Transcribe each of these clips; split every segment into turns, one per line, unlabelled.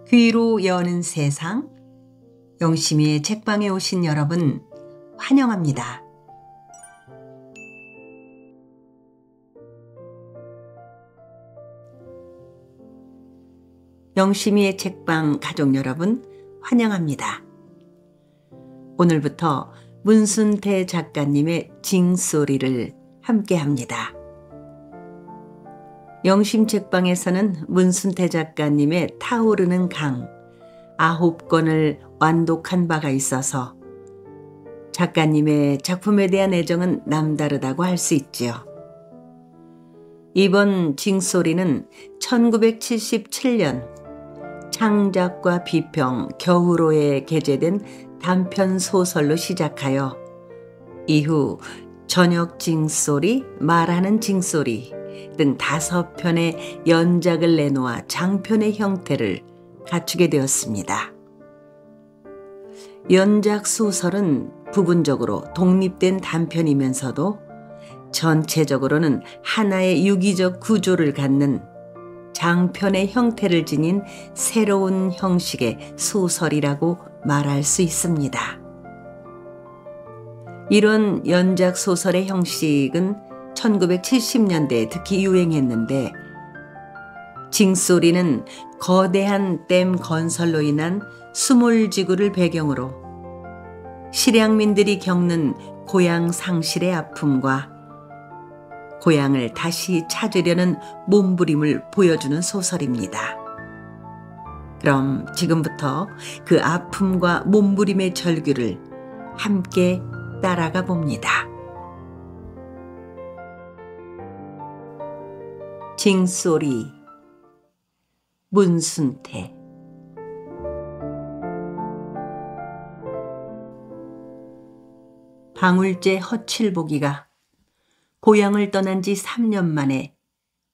귀로 여는 세상, 영심이의 책방에 오신 여러분 환영합니다. 영심이의 책방 가족 여러분 환영합니다. 오늘부터 문순태 작가님의 징소리를 함께합니다. 영심 책방에서는 문순태 작가님의 타오르는 강 9권을 완독한 바가 있어서 작가님의 작품에 대한 애정은 남다르다고 할 수 있지요. 이번 징소리는 1977년 창작과 비평 겨울호에 게재된 단편 소설로 시작하여 이후 저녁 징소리, 말하는 징소리 등 5편의 연작을 내놓아 장편의 형태를 갖추게 되었습니다. 연작 소설은 부분적으로 독립된 단편이면서도 전체적으로는 하나의 유기적 구조를 갖는 장편의 형태를 지닌 새로운 형식의 소설이라고 말할 수 있습니다. 이런 연작 소설의 형식은 1970년대에 특히 유행했는데, 징소리는 거대한 댐 건설로 인한 수몰지구를 배경으로 실향민들이 겪는 고향 상실의 아픔과 고향을 다시 찾으려는 몸부림을 보여주는 소설입니다. 그럼 지금부터 그 아픔과 몸부림의 절규를 함께 따라가 봅니다. 징소리, 문순태. 방울제 허칠보기가 고향을 떠난 지 3년 만에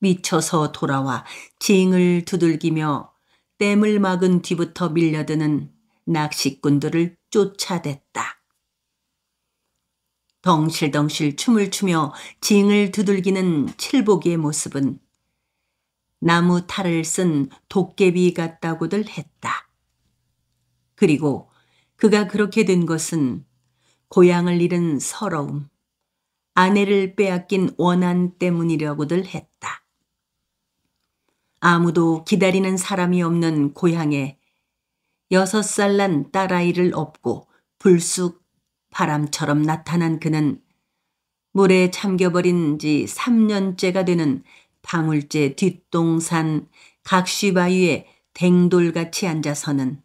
미쳐서 돌아와 징을 두들기며 댐을 막은 뒤부터 밀려드는 낚시꾼들을 쫓아댔다. 덩실덩실 춤을 추며 징을 두들기는 칠보기의 모습은 나무 탈을 쓴 도깨비 같다고들 했다. 그리고 그가 그렇게 된 것은 고향을 잃은 서러움, 아내를 빼앗긴 원한 때문이라고들 했다. 아무도 기다리는 사람이 없는 고향에 6살 난 딸아이를 업고 불쑥 바람처럼 나타난 그는 물에 잠겨버린 지 3년째가 되는 방울제 뒷동산 각시바위에 댕돌같이 앉아서는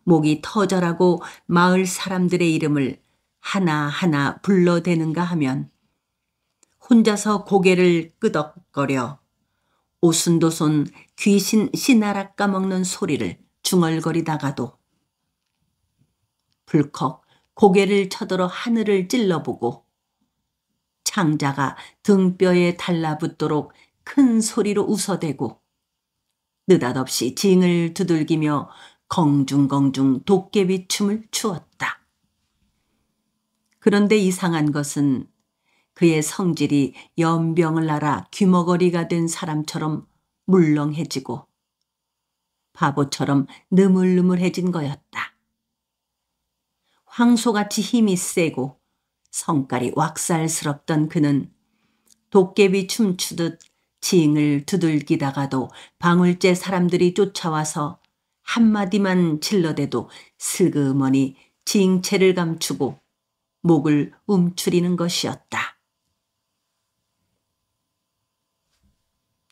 목이 터져라고 마을 사람들의 이름을 하나하나 불러대는가 하면 혼자서 고개를 끄덕거려 오순도순 귀신 씨나락 까먹는 소리를 중얼거리다가도 불컥 고개를 쳐들어 하늘을 찔러보고 창자가 등뼈에 달라붙도록 큰 소리로 웃어대고 느닷없이 징을 두들기며 공중공중 도깨비 춤을 추었다. 그런데 이상한 것은 그의 성질이 연병을 앓아 귀머거리가 된 사람처럼 물렁해지고 바보처럼 느물느물해진 거였다. 황소같이 힘이 세고 성깔이 왁살스럽던 그는 도깨비 춤추듯 징을 두들기다가도 방울제 사람들이 쫓아와서 한마디만 질러대도 슬그머니 징체를 감추고 목을 움츠리는 것이었다.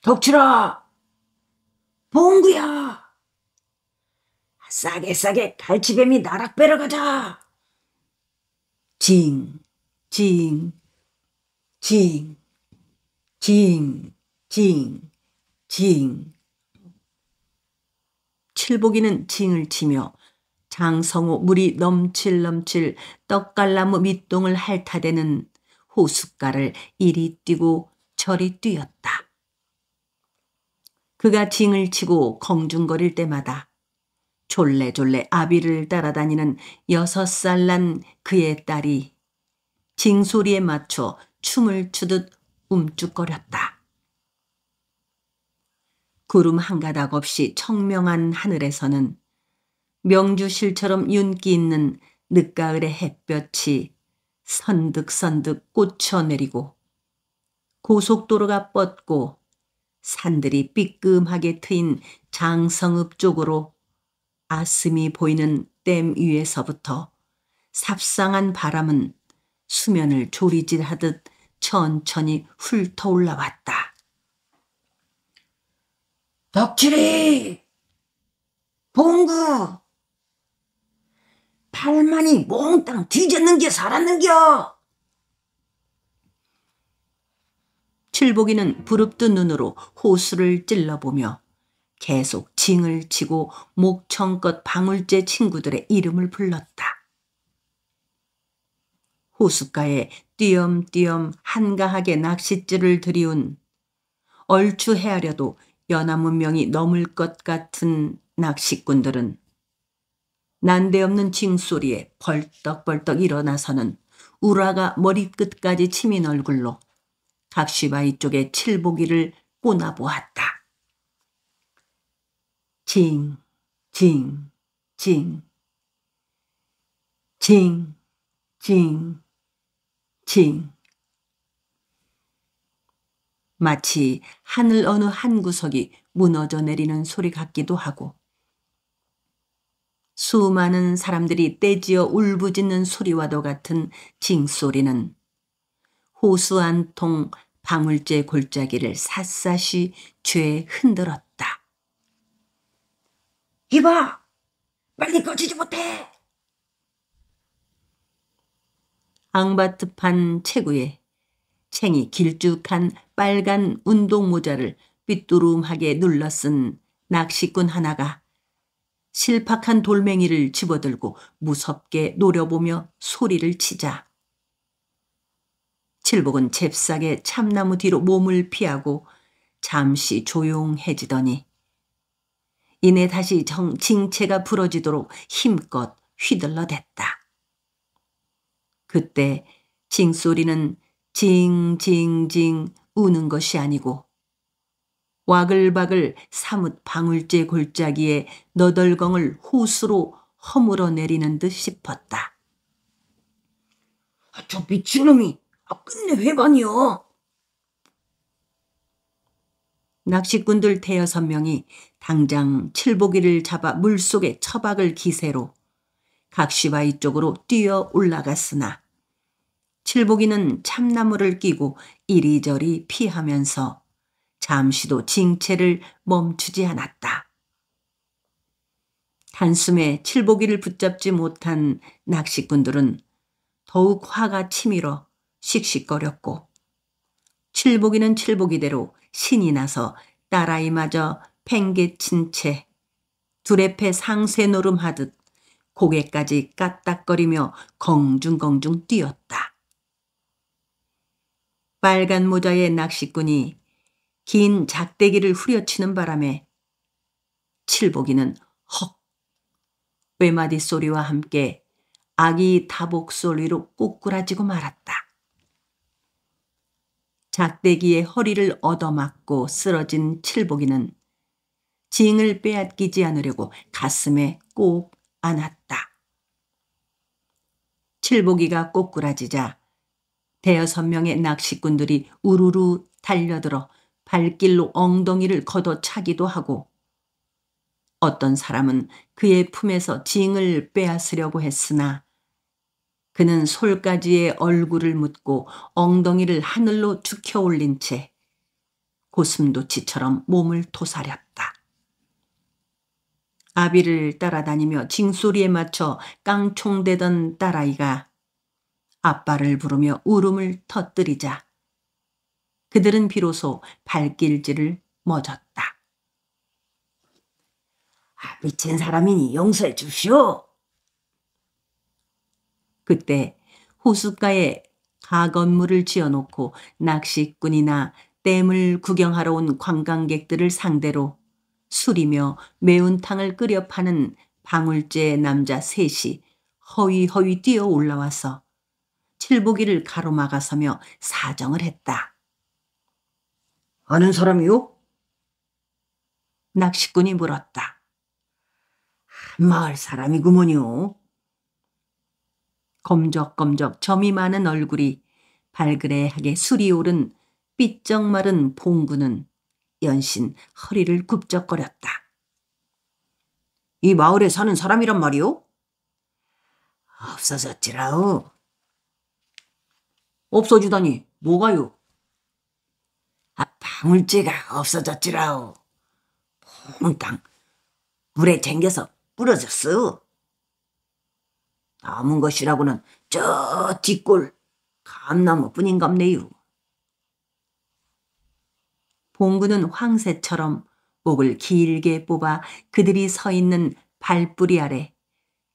덕출아! 봉구야! 싸게 갈치뱀이 나락 빼러 가자!
징, 징, 징, 징, 징, 징. 칠보기는 징을 치며 장성호 물이 넘칠 떡갈나무 밑동을 핥아대는 호숫가를 이리 뛰고 저리 뛰었다. 그가 징을 치고 공중거릴 때마다 졸래졸래 아비를 따라다니는 6살 난 그의 딸이 징소리에 맞춰 춤을 추듯 움쭉거렸다. 구름 한 가닥 없이 청명한 하늘에서는 명주실처럼 윤기 있는 늦가을의 햇볕이 선득선득 꽂혀내리고 고속도로가 뻗고 산들이 삐끔하게 트인 장성읍 쪽으로 아슴이 보이는 댐 위에서부터 삽상한 바람은 수면을 조리질하듯 천천히 훑어 올라왔다.
덕칠이! 봉구! 팔만이 몽땅 뒤졌는겨 살았는겨?
칠복이는 부릅뜬 눈으로 호수를 찔러보며 계속 징을 치고 목청껏 방울제 친구들의 이름을 불렀다. 호숫가에 띄엄띄엄 한가하게 낚싯줄을 들이운 얼추 헤아려도 연화문명이 넘을 것 같은 낚시꾼들은 난데없는 징소리에 벌떡벌떡 일어나서는 우라가 머리끝까지 치민 얼굴로 각시바위 쪽에 칠보기를 꼬나보았다. 징, 징, 징, 징, 징, 징. 마치 하늘 어느 한 구석이 무너져 내리는 소리 같기도 하고 수많은 사람들이 떼지어 울부짖는 소리와도 같은 징소리는 호수 한 통 방울제 골짜기를 샅샅이 죄 흔들었다.
이봐! 빨리 꺼지지 못해!
앙바트판 체구에 챙이 길쭉한 빨간 운동 모자를 삐뚤음하게 눌러쓴 낚시꾼 하나가 실팍한 돌멩이를 집어들고 무섭게 노려보며 소리를 치자 칠복은 잽싸게 참나무 뒤로 몸을 피하고 잠시 조용해지더니 이내 다시 징체가 부러지도록 힘껏 휘둘러댔다. 그때 징소리는 징징징 우는 것이 아니고 와글와글 사뭇 방울제 골짜기에 너덜경을 호수로 허물어 내리는 듯 싶었다.
저 미친놈이 끝내 회반이요.
낚시꾼들 5~6명이 당장 칠보기를 잡아 물속에 처박을 기세로 각시바위 쪽으로 뛰어 올라갔으나 칠보기는 참나무를 끼고 이리저리 피하면서 잠시도 징체를 멈추지 않았다. 단숨에 칠보기를 붙잡지 못한 낚시꾼들은 더욱 화가 치밀어 씩씩거렸고 칠보기는 칠보기대로 신이 나서 딸아이마저 팽개친 채 두레패 상세 노름하듯 고개까지 까딱거리며 공중공중 뛰었다. 빨간 모자의 낚시꾼이 긴 작대기를 후려치는 바람에 칠보기는 헉 외마디 소리와 함께 아기 다복 소리로 꼬꾸라지고 말았다. 작대기에 허리를 얻어맞고 쓰러진 칠보기는 징을 빼앗기지 않으려고 가슴에 꼭 안았다. 칠보기가 꼬꾸라지자 5~6명의 낚시꾼들이 우르르 달려들어 발길로 엉덩이를 걷어차기도 하고 어떤 사람은 그의 품에서 징을 빼앗으려고 했으나 그는 솔가지에 얼굴을 묻고 엉덩이를 하늘로 죽혀 올린 채 고슴도치처럼 몸을 토사렸다. 아비를 따라다니며 징소리에 맞춰 깡총대던 딸아이가 아빠를 부르며 울음을 터뜨리자 그들은 비로소 발길질을 멎었다.
미친 사람이니 용서해 주시오.
그때 호숫가에 가건물을 지어놓고 낚시꾼이나 댐을 구경하러 온 관광객들을 상대로 술이며 매운탕을 끓여 파는 방울제 남자 3이 허위허위 뛰어 올라와서 칠보기를 가로막아서며 사정을 했다.
아는 사람이요?
낚시꾼이 물었다.
마을 사람이구먼요.
검적검적 점이 많은 얼굴이 발그레하게 술이 오른 삐쩍 마른 봉구는 연신 허리를 굽적거렸다.
이 마을에 사는 사람이란 말이오? 없어졌지라우. 없어지다니 뭐가요? 방울제가 없어졌지라우. 몽땅 물에 쟁겨서 부러졌어. 남은 것이라고는 저 뒷골 감나무뿐인갑네요.
봉구는 황새처럼 목을 길게 뽑아 그들이 서 있는 발뿌리 아래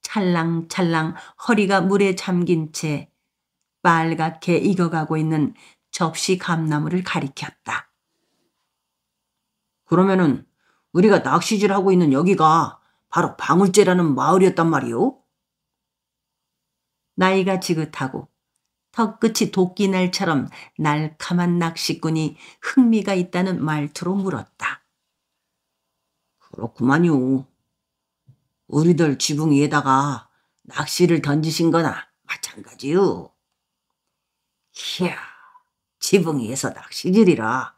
찰랑찰랑 허리가 물에 잠긴 채 빨갛게 익어가고 있는 접시 감나무를 가리켰다.
그러면은 우리가 낚시질하고 있는 여기가 바로 방울제라는 마을이었단 말이오?
나이가 지긋하고 턱끝이 도끼날처럼 날카만 낚시꾼이 흥미가 있다는 말투로 물었다.
그렇구만요. 우리들 지붕 위에다가 낚시를 던지신 거나 마찬가지요. 이야, 지붕 위에서 낚시질이라.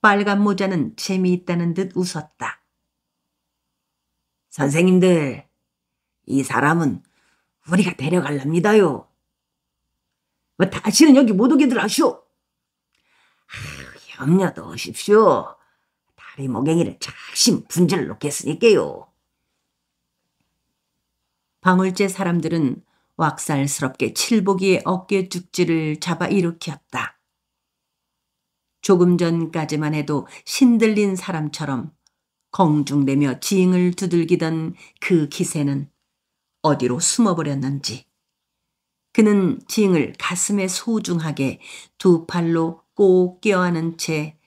빨간 모자는 재미있다는 듯 웃었다.
선생님들, 이 사람은 우리가 데려갈랍니다요. 다시는 여기 못 오게들 하시오. 염려도 하십시오. 다리 모갱이를 작심 분질러 놓겠으니까요.
방울제 사람들은 왁살스럽게 칠보기의 어깨 죽지를 잡아 일으켰다. 조금 전까지만 해도 신들린 사람처럼 공중대며 징을 두들기던 그 기세는 어디로 숨어버렸는지 그는 징을 가슴에 소중하게 두 팔로 꼭 껴안은 채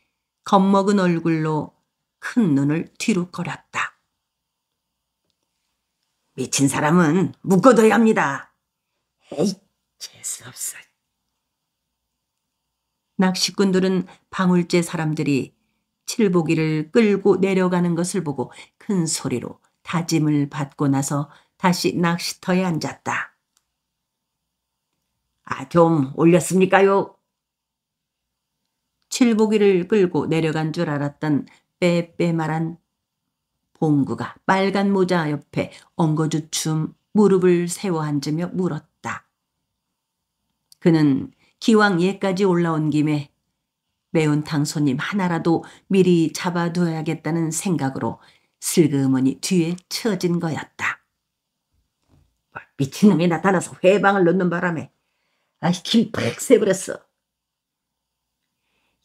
겁먹은 얼굴로 큰 눈을 뒤로 꺼렸다.
미친 사람은 묶어둬야 합니다. 에이, 재수없어.
낚시꾼들은 방울제 사람들이 칠보기를 끌고 내려가는 것을 보고 큰 소리로 다짐을 받고 나서 다시 낚시터에 앉았다.
좀 올렸습니까요?
칠보기를 끌고 내려간 줄 알았던 빼빼말한 봉구가 빨간 모자 옆에 엉거주춤 무릎을 세워 앉으며 물었다. 그는 기왕 예까지 올라온 김에 매운탕 손님 하나라도 미리 잡아둬야겠다는 생각으로 슬그머니 뒤에 처진 거였다.
미친놈이 나타나서 회방을 놓는 바람에 힘 푹 세버렸어.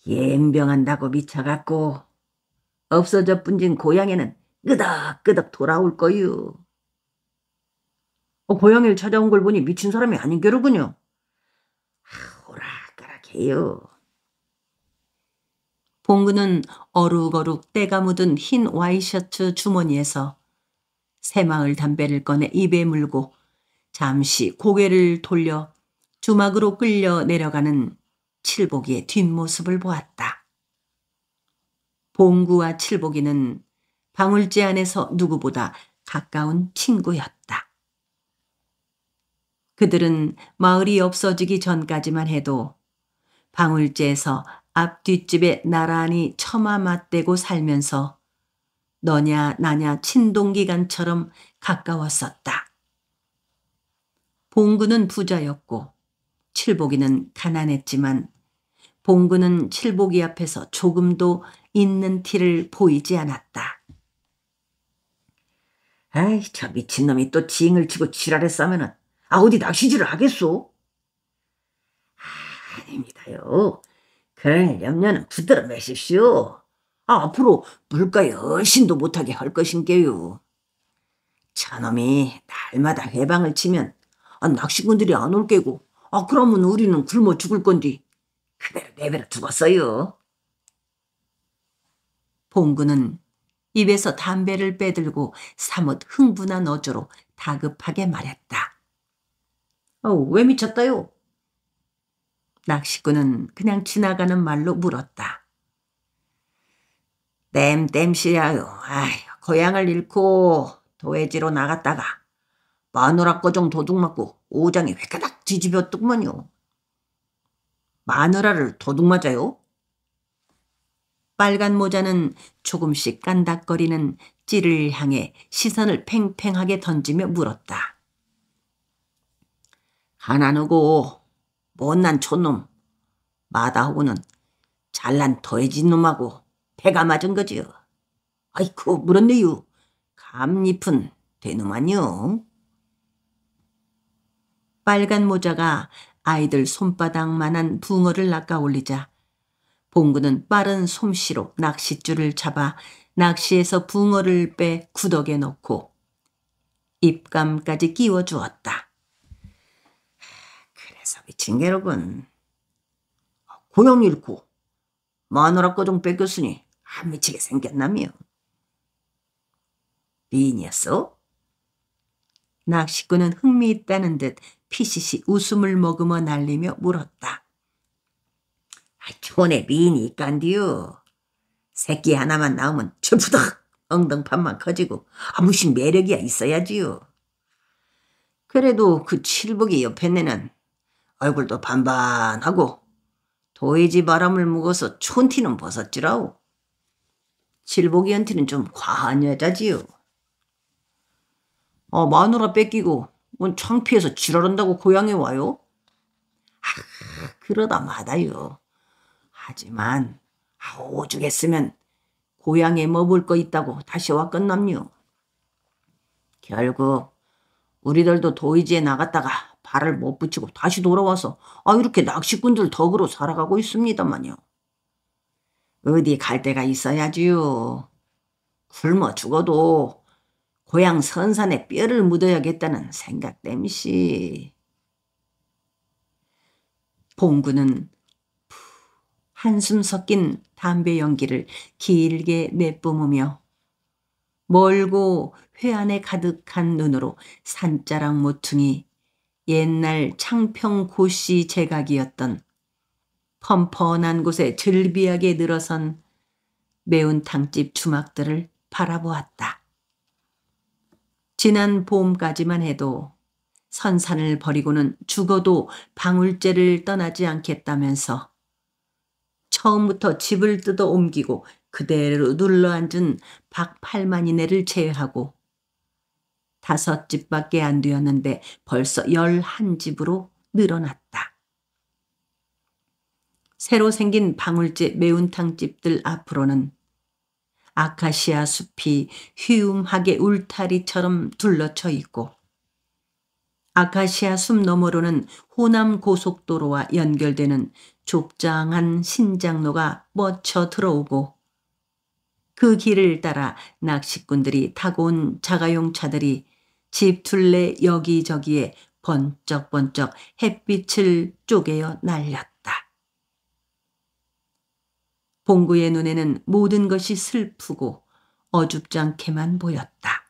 옌병한다고 미쳐갖고 없어져 뿐진 고향에는 끄덕끄덕 돌아올 거유. 고향을 찾아온 걸 보니 미친 사람이 아닌 게로군요. 오락가락해요.
봉구는 어룩어룩 때가 묻은 흰 와이셔츠 주머니에서 새마을 담배를 꺼내 입에 물고 잠시 고개를 돌려 주막으로 끌려 내려가는 칠보기의 뒷모습을 보았다. 봉구와 칠보기는 방울제 안에서 누구보다 가까운 친구였다. 그들은 마을이 없어지기 전까지만 해도 방울제에서 앞 뒷집에 나란히 처마 맞대고 살면서 너냐 나냐 친동기간처럼 가까웠었다. 봉구는 부자였고 칠보기는 가난했지만 봉구는 칠보기 앞에서 조금도 있는 티를 보이지 않았다.
아이, 저 미친놈이 또 징을 치고 지랄했으면은 어디 낚시질을 하겠소? 아닙니다요. 그럴 염려는 붙들어 매십시오. 앞으로 물가에 얼씬도 못하게 할 것인게요. 저놈이 날마다 회방을 치면 낚시꾼들이 안 올 게고 그러면 우리는 굶어 죽을 건디 그대로 내버려 두겠어요.
봉구는 입에서 담배를 빼들고 사뭇 흥분한 어조로 다급하게 말했다.
왜 미쳤다요?
낚시꾼은 그냥 지나가는 말로 물었다.
땜땜시야요. 아휴, 고향을 잃고 도해지로 나갔다가 마누라 거정 도둑 맞고 오장이 회가닥 뒤집었더구먼요. 마누라를 도둑 맞아요?
빨간 모자는 조금씩 깐닥거리는 찌를 향해 시선을 팽팽하게 던지며 물었다.
가난하고 못난 촌놈 마다하고는 잘난 도해지 놈하고 배가 맞은 거지요. 아이쿠 물었네요. 감잎은 되누만요.
빨간 모자가 아이들 손바닥만한 붕어를 낚아 올리자 봉구는 빠른 솜씨로 낚싯줄을 잡아 낚시에서 붕어를 빼 구덕에 넣고 입감까지 끼워주었다.
그래서 미친 게로군. 고향 잃고 마누라 거정 뺏겼으니 안 미치게 생겼나며. 미인이었어?
낚시꾼은 흥미있다는 듯 피시시 웃음을 머금어 날리며 물었다.
촌에 미인이 있간디요. 새끼 하나만 나오면 철푸덕 엉덩판만 커지고 무슨 매력이야 있어야지요. 그래도 그 칠복이 옆에 내는 얼굴도 반반하고 도해지 바람을 묵어서 촌티는 벗었지라오. 칠복이 연티는 좀 과한 여자지요. 마누라 뺏기고 뭔 창피해서 지랄한다고 고향에 와요? 그러다 마다요. 하지만 오죽했으면 고향에 머물 거 있다고 다시 왔건남요. 결국 우리들도 도의지에 나갔다가 발을 못 붙이고 다시 돌아와서 이렇게 낚시꾼들 덕으로 살아가고 있습니다만요. 어디 갈 데가 있어야지요. 굶어 죽어도 고향 선산에 뼈를 묻어야겠다는 생각 땜시.
봉구는 한숨 섞인 담배 연기를 길게 내뿜으며 멀고 회안에 가득한 눈으로 산자락 모퉁이 옛날 창평 고씨 제각이었던 펀펀한 곳에 즐비하게 늘어선 매운탕집 주막들을 바라보았다. 지난 봄까지만 해도 선산을 버리고는 죽어도 방울제를 떠나지 않겠다면서 처음부터 집을 뜯어 옮기고 그대로 눌러앉은 박팔만이네를 제외하고 5집밖에 안 되었는데 벌써 11집으로 늘어났다. 새로 생긴 방울제 매운탕집들 앞으로는 아카시아 숲이 휘움하게 울타리처럼 둘러쳐 있고 아카시아 숲 너머로는 호남 고속도로와 연결되는 좁장한 신장로가 뻗쳐 들어오고 그 길을 따라 낚시꾼들이 타고 온 자가용 차들이 집 둘레 여기저기에 번쩍번쩍 햇빛을 쪼개어 날렸다. 봉구의 눈에는 모든 것이 슬프고 어줍잖게만 보였다.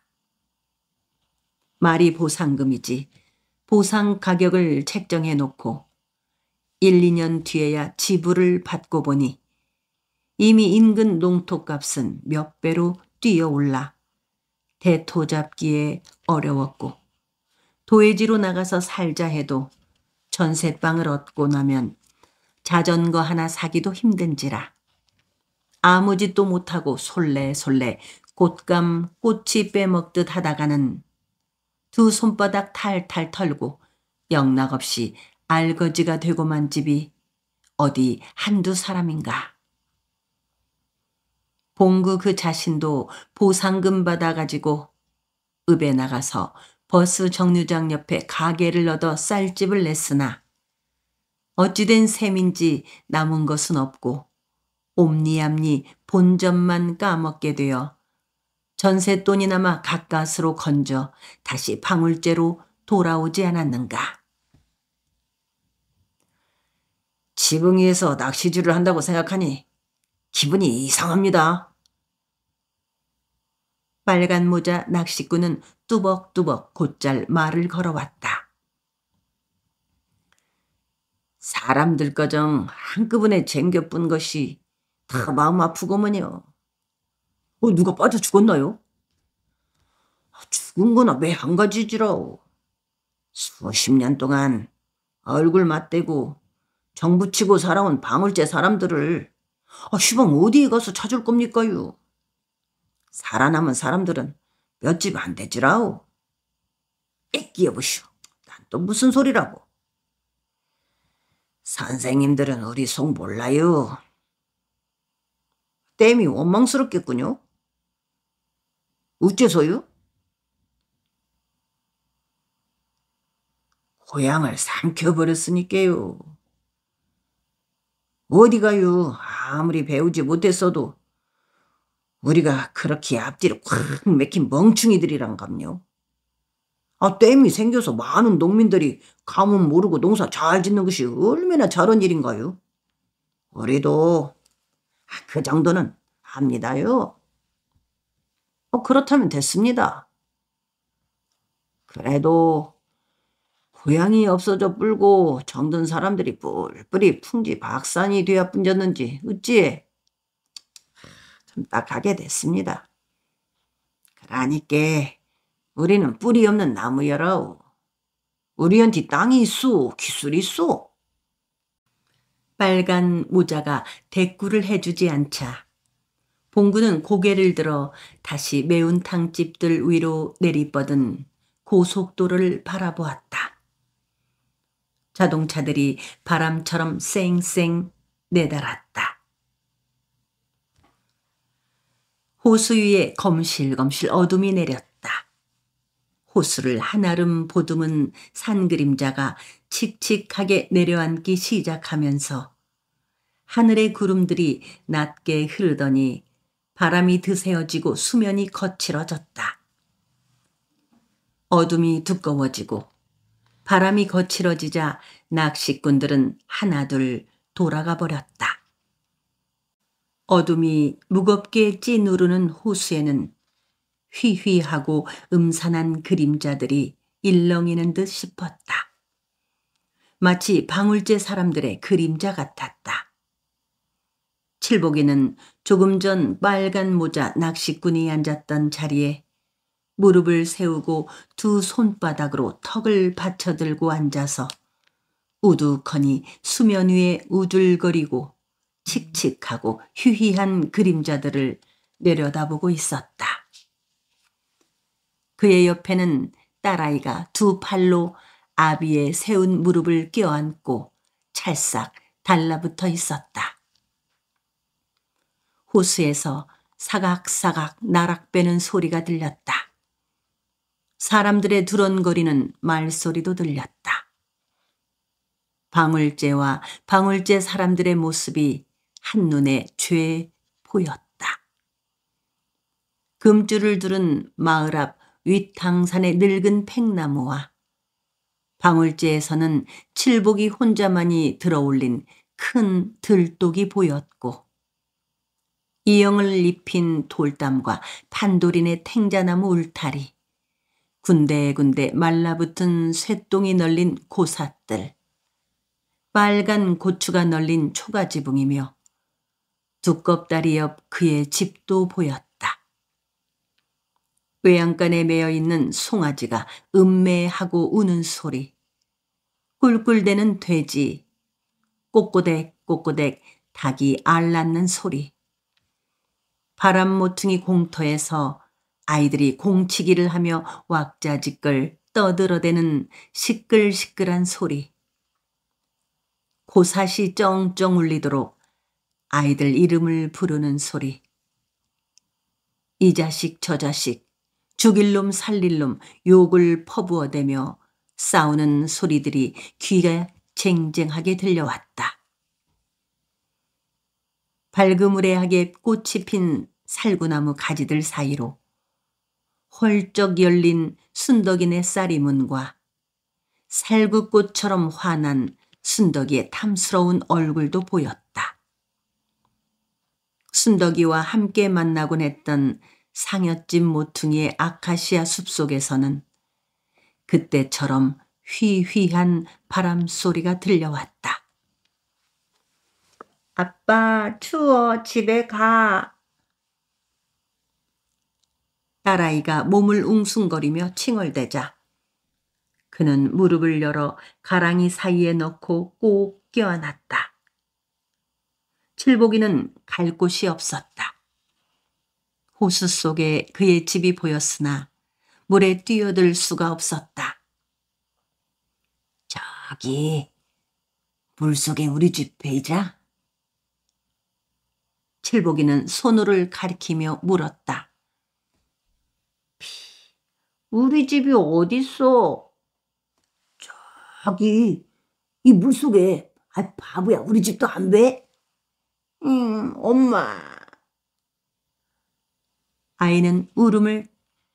말이 보상금이지 보상 가격을 책정해 놓고 1, 2년 뒤에야 지불을 받고 보니 이미 인근 농토값은 몇 배로 뛰어올라 대토 잡기에 어려웠고 도해지로 나가서 살자 해도 전셋방을 얻고 나면 자전거 하나 사기도 힘든지라 아무 짓도 못하고 솔레솔레 곶감 꼬치 빼먹듯 하다가는 두 손바닥 탈탈 털고 영락없이 알거지가 되고만 집이 어디 한두 사람인가. 봉구 그 자신도 보상금 받아가지고 읍에 나가서 버스 정류장 옆에 가게를 얻어 쌀집을 냈으나 어찌된 셈인지 남은 것은 없고 옴니암니 본전만 까먹게 되어 전셋돈이나마 가까스로 건져 다시 방울제로 돌아오지 않았는가. 지붕 위에서 낚시질을 한다고 생각하니 기분이 이상합니다. 빨간 모자 낚시꾼은 뚜벅뚜벅 곧잘 말을 걸어왔다. 사람들 거정 한꺼번에 쟁겨뿐 것이 다 마음 아프고먼요.
누가 빠져 죽었나요? 죽은 거나 매 한 가지지라오. 수십 년 동안 얼굴 맞대고 정부치고 살아온 방울제 사람들을 시방 어디에 가서 찾을 겁니까요? 살아남은 사람들은 몇 집 안 되지라오. 끼여보시오. 난 또 무슨 소리라고. 선생님들은 우리 속 몰라요. 땜이 원망스럽겠군요. 어째서요? 고향을 삼켜버렸으니까요. 어디 가요? 아무리 배우지 못했어도 우리가 그렇게 앞뒤로 콱 맥힌 멍충이들이란감요. 댐이 생겨서 많은 농민들이 가뭄 모르고 농사 잘 짓는 것이 얼마나 잘한 일인가요? 우리도 그 정도는 합니다요. 그렇다면 됐습니다. 그래도 고향이 없어져 뿔고 정든 사람들이 뿔뿔이 풍지박산이 되어 뿐졌는지 어찌 좀 딱하게 됐습니다. 그러니까 우리는 뿌리 없는 나무여라오. 우리한테 땅이 있소, 기술이 있소.
빨간 모자가 대꾸를 해주지 않자 봉구는 고개를 들어 다시 매운탕집들 위로 내리뻗은 고속도로를 바라보았다. 자동차들이 바람처럼 쌩쌩 내달았다. 호수 위에 검실검실 어둠이 내렸다. 호수를 한아름 보듬은 산 그림자가 칙칙하게 내려앉기 시작하면서 하늘의 구름들이 낮게 흐르더니 바람이 드세어지고 수면이 거칠어졌다. 어둠이 두꺼워지고 바람이 거칠어지자 낚시꾼들은 하나둘 돌아가 버렸다. 어둠이 무겁게 찌누르는 호수에는 휘휘하고 음산한 그림자들이 일렁이는 듯 싶었다. 마치 방울제 사람들의 그림자 같았다. 칠복이는 조금 전 빨간 모자 낚시꾼이 앉았던 자리에 무릎을 세우고 두 손바닥으로 턱을 받쳐들고 앉아서 우두커니 수면 위에 우둘거리고 칙칙하고 희휘한 그림자들을 내려다보고 있었다. 그의 옆에는 딸아이가 두 팔로 아비의 세운 무릎을 껴안고 찰싹 달라붙어 있었다. 호수에서 사각사각 나락배는 소리가 들렸다. 사람들의 두런거리는 말소리도 들렸다. 방울제와 방울제 사람들의 모습이 한눈에 죄 보였다. 금줄을 두른 마을 앞 윗탕산의 늙은 팽나무와 방울제에서는 칠복이 혼자만이 들어올린 큰 들독이 보였고 이영을 입힌 돌담과 판도린의 탱자나무 울타리, 군데군데 말라붙은 쇠똥이 널린 고삿들, 빨간 고추가 널린 초가지붕이며 두껍다리 옆 그의 집도 보였다. 외양간에 매여있는 송아지가 음매하고 우는 소리, 꿀꿀대는 돼지, 꼬꼬댁 닭이 알 낳는 소리, 바람 모퉁이 공터에서 아이들이 공치기를 하며 왁자지껄 떠들어대는 시끌시끌한 소리, 고사시 쩡쩡 울리도록 아이들 이름을 부르는 소리, 이 자식 저 자식 죽일 놈 살릴 놈 욕을 퍼부어대며 싸우는 소리들이 귀가 쟁쟁하게 들려왔다. 발그무레하게 꽃이 핀 살구나무 가지들 사이로 헐쩍 열린 순덕이네 쌀이문과 살구꽃처럼 환한 순덕이의 탐스러운 얼굴도 보였다. 순덕이와 함께 만나곤 했던 상여집 모퉁이의 아카시아 숲속에서는 그때처럼 휘휘한 바람소리가 들려왔다. 아빠 추워 집에 가. 딸아이가 몸을 웅숭거리며 칭얼대자 그는 무릎을 열어 가랑이 사이에 넣고 꼭 껴안았다. 칠복이는 갈 곳이 없었다. 호수 속에 그의 집이 보였으나 물에 뛰어들 수가 없었다.
저기 물속에 우리 집 베이자?
칠복이는 손으를 가리키며 물었다.
우리 집이 어딨어? 저기 이 물속에. 아, 바보야, 우리 집도 안 배? 엄마.
아이는 울음을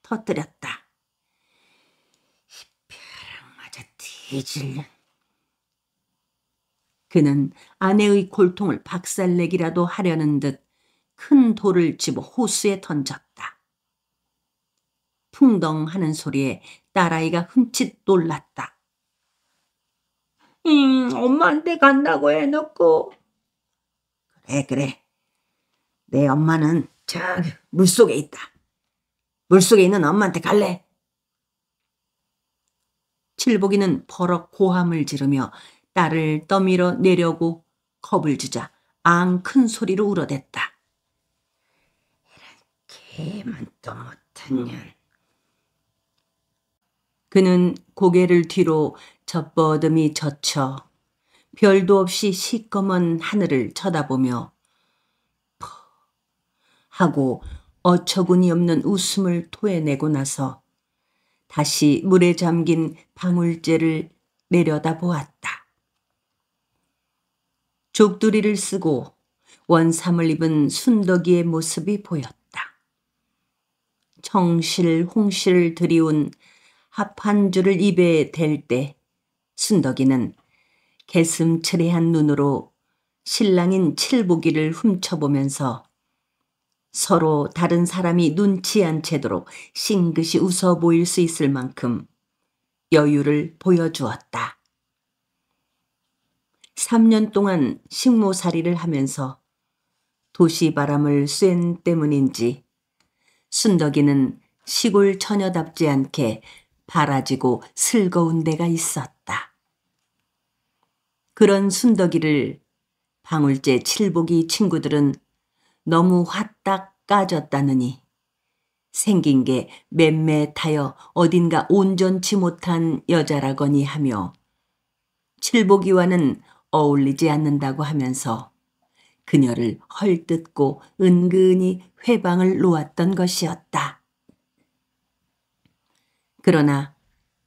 터뜨렸다.
벼락맞아 뒤질려.
그는 아내의 골통을 박살내기라도 하려는 듯 큰 돌을 집어 호수에 던졌다. 풍덩 하는 소리에 딸아이가 흠칫 놀랐다.
엄마한테 간다고 해놓고. 그래. 내 엄마는 저기 물속에 있다. 물속에 있는 엄마한테 갈래?
칠복이는 버럭 고함을 지르며 딸을 떠밀어 내려고 겁을 주자 앙 큰 소리로 울어댔다.
개만 또 못한 년.
그는 고개를 뒤로 젖버듬이 젖혀 별도 없이 시꺼먼 하늘을 쳐다보며 퍽 하고 어처구니 없는 웃음을 토해내고 나서 다시 물에 잠긴 방울제를 내려다보았다. 족두리를 쓰고 원삼을 입은 순덕이의 모습이 보였다. 청실 홍실 들이운 합 한 줄을 입에 댈 때 순덕이는 개슴츠레한 눈으로 신랑인 칠복이를 훔쳐보면서 서로 다른 사람이 눈치 안 채도록 싱긋이 웃어 보일 수 있을 만큼 여유를 보여주었다. 3년 동안 식모살이를 하면서 도시 바람을 쐰 때문인지 순덕이는 시골 처녀답지 않게 바라지고 슬거운 데가 있었다. 그런 순덕이를 방울제 칠복이 친구들은 너무 화딱 까졌다느니 생긴 게 맴매타여 어딘가 온전치 못한 여자라거니 하며 칠복이와는 어울리지 않는다고 하면서 그녀를 헐뜯고 은근히 회방을 놓았던 것이었다. 그러나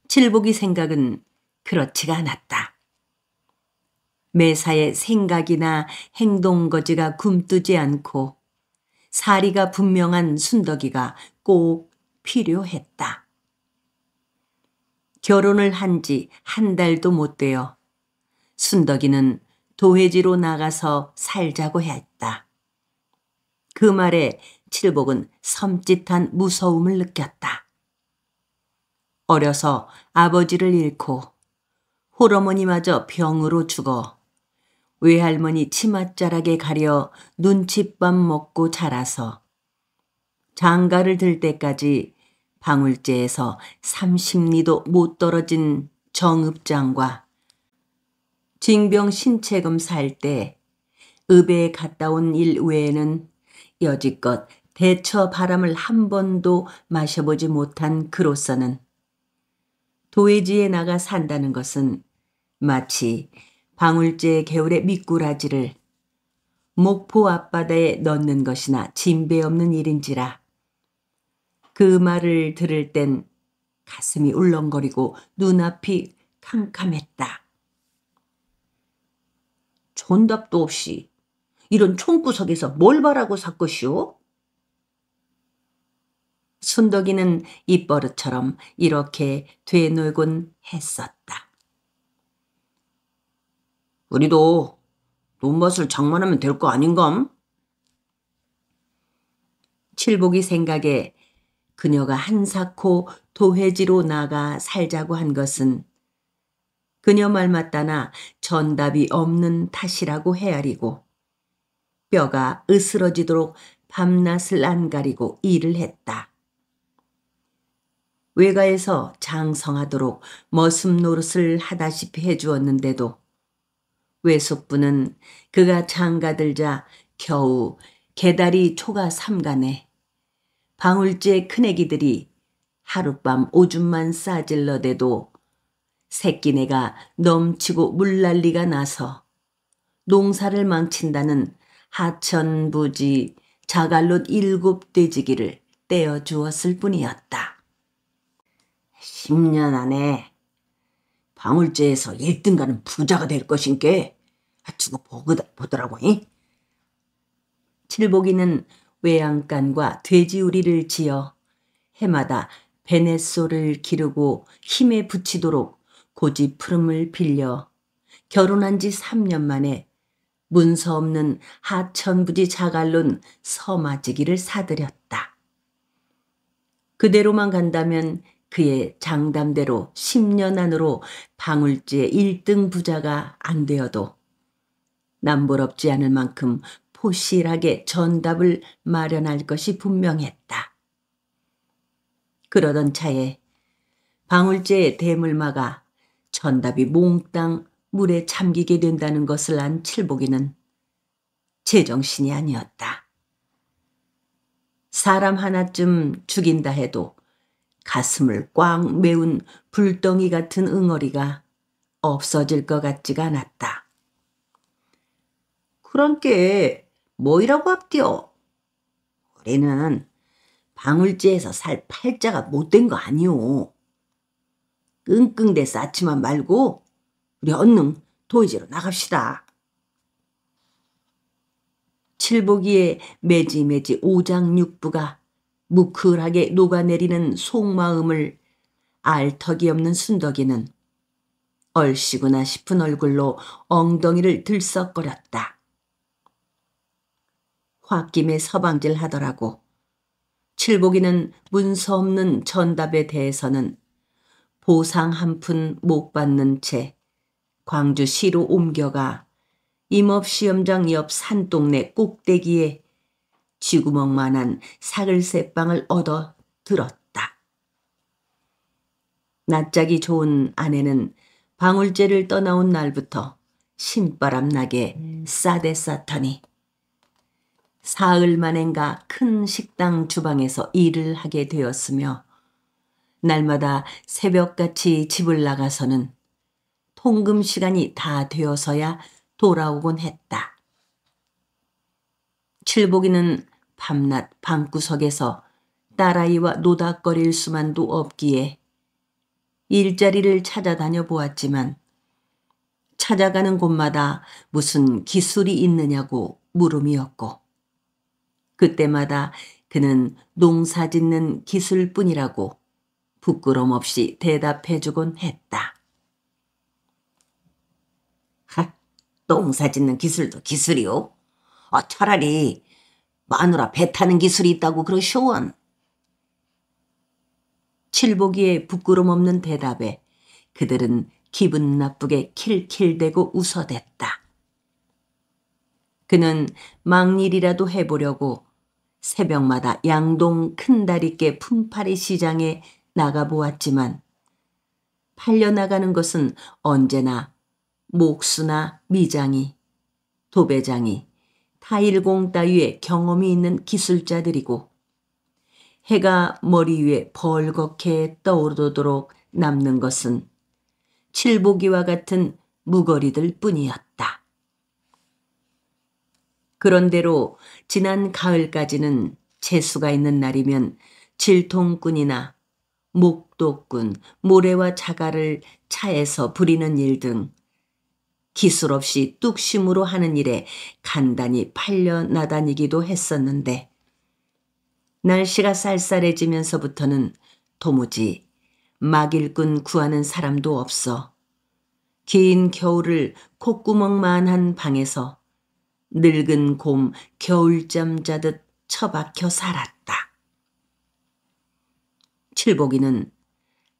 칠복이 생각은 그렇지가 않았다. 매사에 생각이나 행동거지가 굼뜨지 않고 사리가 분명한 순덕이가 꼭 필요했다. 결혼을 한 지 한 달도 못 되어 순덕이는 도회지로 나가서 살자고 했다. 그 말에 칠복은 섬찟한 무서움을 느꼈다. 어려서 아버지를 잃고 홀어머니마저 병으로 죽어 외할머니 치맛자락에 가려 눈칫밥 먹고 자라서 장가를 들 때까지 방울제에서 30리도 못 떨어진 정읍장과 징병 신체 검사할 때 읍에 갔다 온 일 외에는 여지껏 대처 바람을 한 번도 마셔보지 못한 그로서는 도회지에 나가 산다는 것은 마치 방울제 개울의 미꾸라지를 목포 앞바다에 넣는 것이나 진배 없는 일인지라 그 말을 들을 땐 가슴이 울렁거리고 눈앞이 캄캄했다. 전답도 없이 이런 총구석에서 뭘 바라고 살 것이오? 순덕이는 입버릇처럼 이렇게 되뇌곤 했었다.
우리도 논밭을 장만하면 될 거 아닌감?
칠복이 생각에 그녀가 한사코 도회지로 나가 살자고 한 것은 그녀 말 맞다나 전답이 없는 탓이라고 헤아리고 뼈가 으스러지도록 밤낮을 안 가리고 일을 했다. 외가에서 장성하도록 머슴 노릇을 하다시피 해주었는데도 외숙부는 그가 장가들자 겨우 개다리 초가 삼간에 방울제 큰애기들이 하룻밤 오줌만 싸질러대도 새끼네가 넘치고 물난리가 나서 농사를 망친다는 하천부지 자갈롯 7돼지기를 떼어주었을 뿐이었다.
10년 안에 방울제에서 1등 가는 부자가 될 것인께 두고 보더라고.
칠복이는 외양간과 돼지우리를 지어 해마다 베네소를 기르고 힘에 붙이도록 고집 푸름을 빌려 결혼한 지 3년 만에 문서 없는 하천부지 자갈론 서마지기를 사들였다. 그대로만 간다면 그의 장담대로 10년 안으로 방울제 1등 부자가 안 되어도 남부럽지 않을 만큼 포실하게 전답을 마련할 것이 분명했다. 그러던 차에 방울제의 대물마가 전답이 몽땅 물에 잠기게 된다는 것을 안 칠복이는 제정신이 아니었다. 사람 하나쯤 죽인다 해도 가슴을 꽉 메운 불덩이 같은 응어리가 없어질 것 같지가 않았다.
그런께 뭐이라고 합디요? 우리는 방울제에서 살 팔자가 못된 거 아니오. 끙끙대 쌓지만 말고 우리 얼른 도이지로 나갑시다.
칠복이의 매지매지 오장육부가 무클하게 녹아내리는 속마음을 알 턱이 없는 순덕이는 얼씨구나 싶은 얼굴로 엉덩이를 들썩거렸다. 홧김에 서방질 하더라고. 칠복이는 문서 없는 전답에 대해서는 보상 한 푼 못 받는 채 광주시로 옮겨가 임업시험장 옆 산동네 꼭대기에 쥐구멍만한 사글새빵을 얻어 들었다. 낯짝이 좋은 아내는 방울제를 떠나온 날부터 신바람 나게 싸대쌌더니 사흘 만엔가 큰 식당 주방에서 일을 하게 되었으며 날마다 새벽같이 집을 나가서는 통금 시간이 다 되어서야 돌아오곤 했다. 칠복이는 밤낮 방구석에서 딸아이와 노닥거릴 수만도 없기에 일자리를 찾아다녀 보았지만 찾아가는 곳마다 무슨 기술이 있느냐고 물음이었고 그때마다 그는 농사 짓는 기술뿐이라고 부끄럼 없이 대답해주곤 했다.
농사 짓는 기술도 기술이요? 차라리 마누라 배 타는 기술이 있다고 그러쇼원.
칠복이의 부끄럼 없는 대답에 그들은 기분 나쁘게 킬킬대고 웃어댔다. 그는 막일이라도 해보려고 새벽마다 양동 큰다리깨 품팔이 시장에 나가보았지만 팔려나가는 것은 언제나 목수나 미장이, 도배장이, 타일공 따위의 경험이 있는 기술자들이고 해가 머리 위에 벌겋게 떠오르도록 남는 것은 칠복이와 같은 무거리들 뿐이었다. 그런대로 지난 가을까지는 재수가 있는 날이면 질통꾼이나 목도꾼, 모래와 자갈을 차에서 부리는 일 등 기술 없이 뚝심으로 하는 일에 간단히 팔려나다니기도 했었는데 날씨가 쌀쌀해지면서부터는 도무지 막일꾼 구하는 사람도 없어 긴 겨울을 콧구멍만한 방에서 늙은 곰 겨울잠 자듯 처박혀 살았다. 칠복이는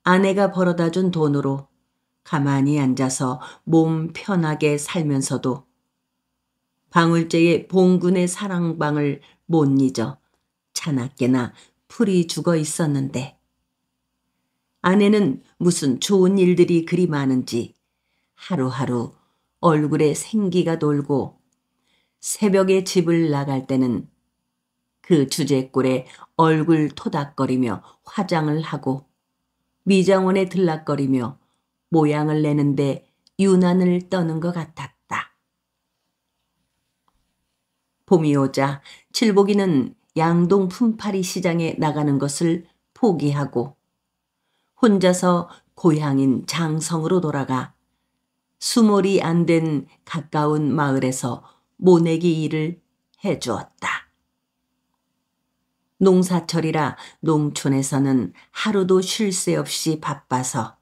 아내가 벌어다준 돈으로 가만히 앉아서 몸 편하게 살면서도 방울제의 봉군의 사랑방을 못 잊어 자나깨나 풀이 죽어 있었는데 아내는 무슨 좋은 일들이 그리 많은지 하루하루 얼굴에 생기가 돌고 새벽에 집을 나갈 때는 그 주제꼴에 얼굴 토닥거리며 화장을 하고 미장원에 들락거리며 모양을 내는데 유난을 떠는 것 같았다. 봄이 오자 칠복이는 양동 품팔이 시장에 나가는 것을 포기하고 혼자서 고향인 장성으로 돌아가 수몰이 안 된 가까운 마을에서 모내기 일을 해주었다. 농사철이라 농촌에서는 하루도 쉴 새 없이 바빠서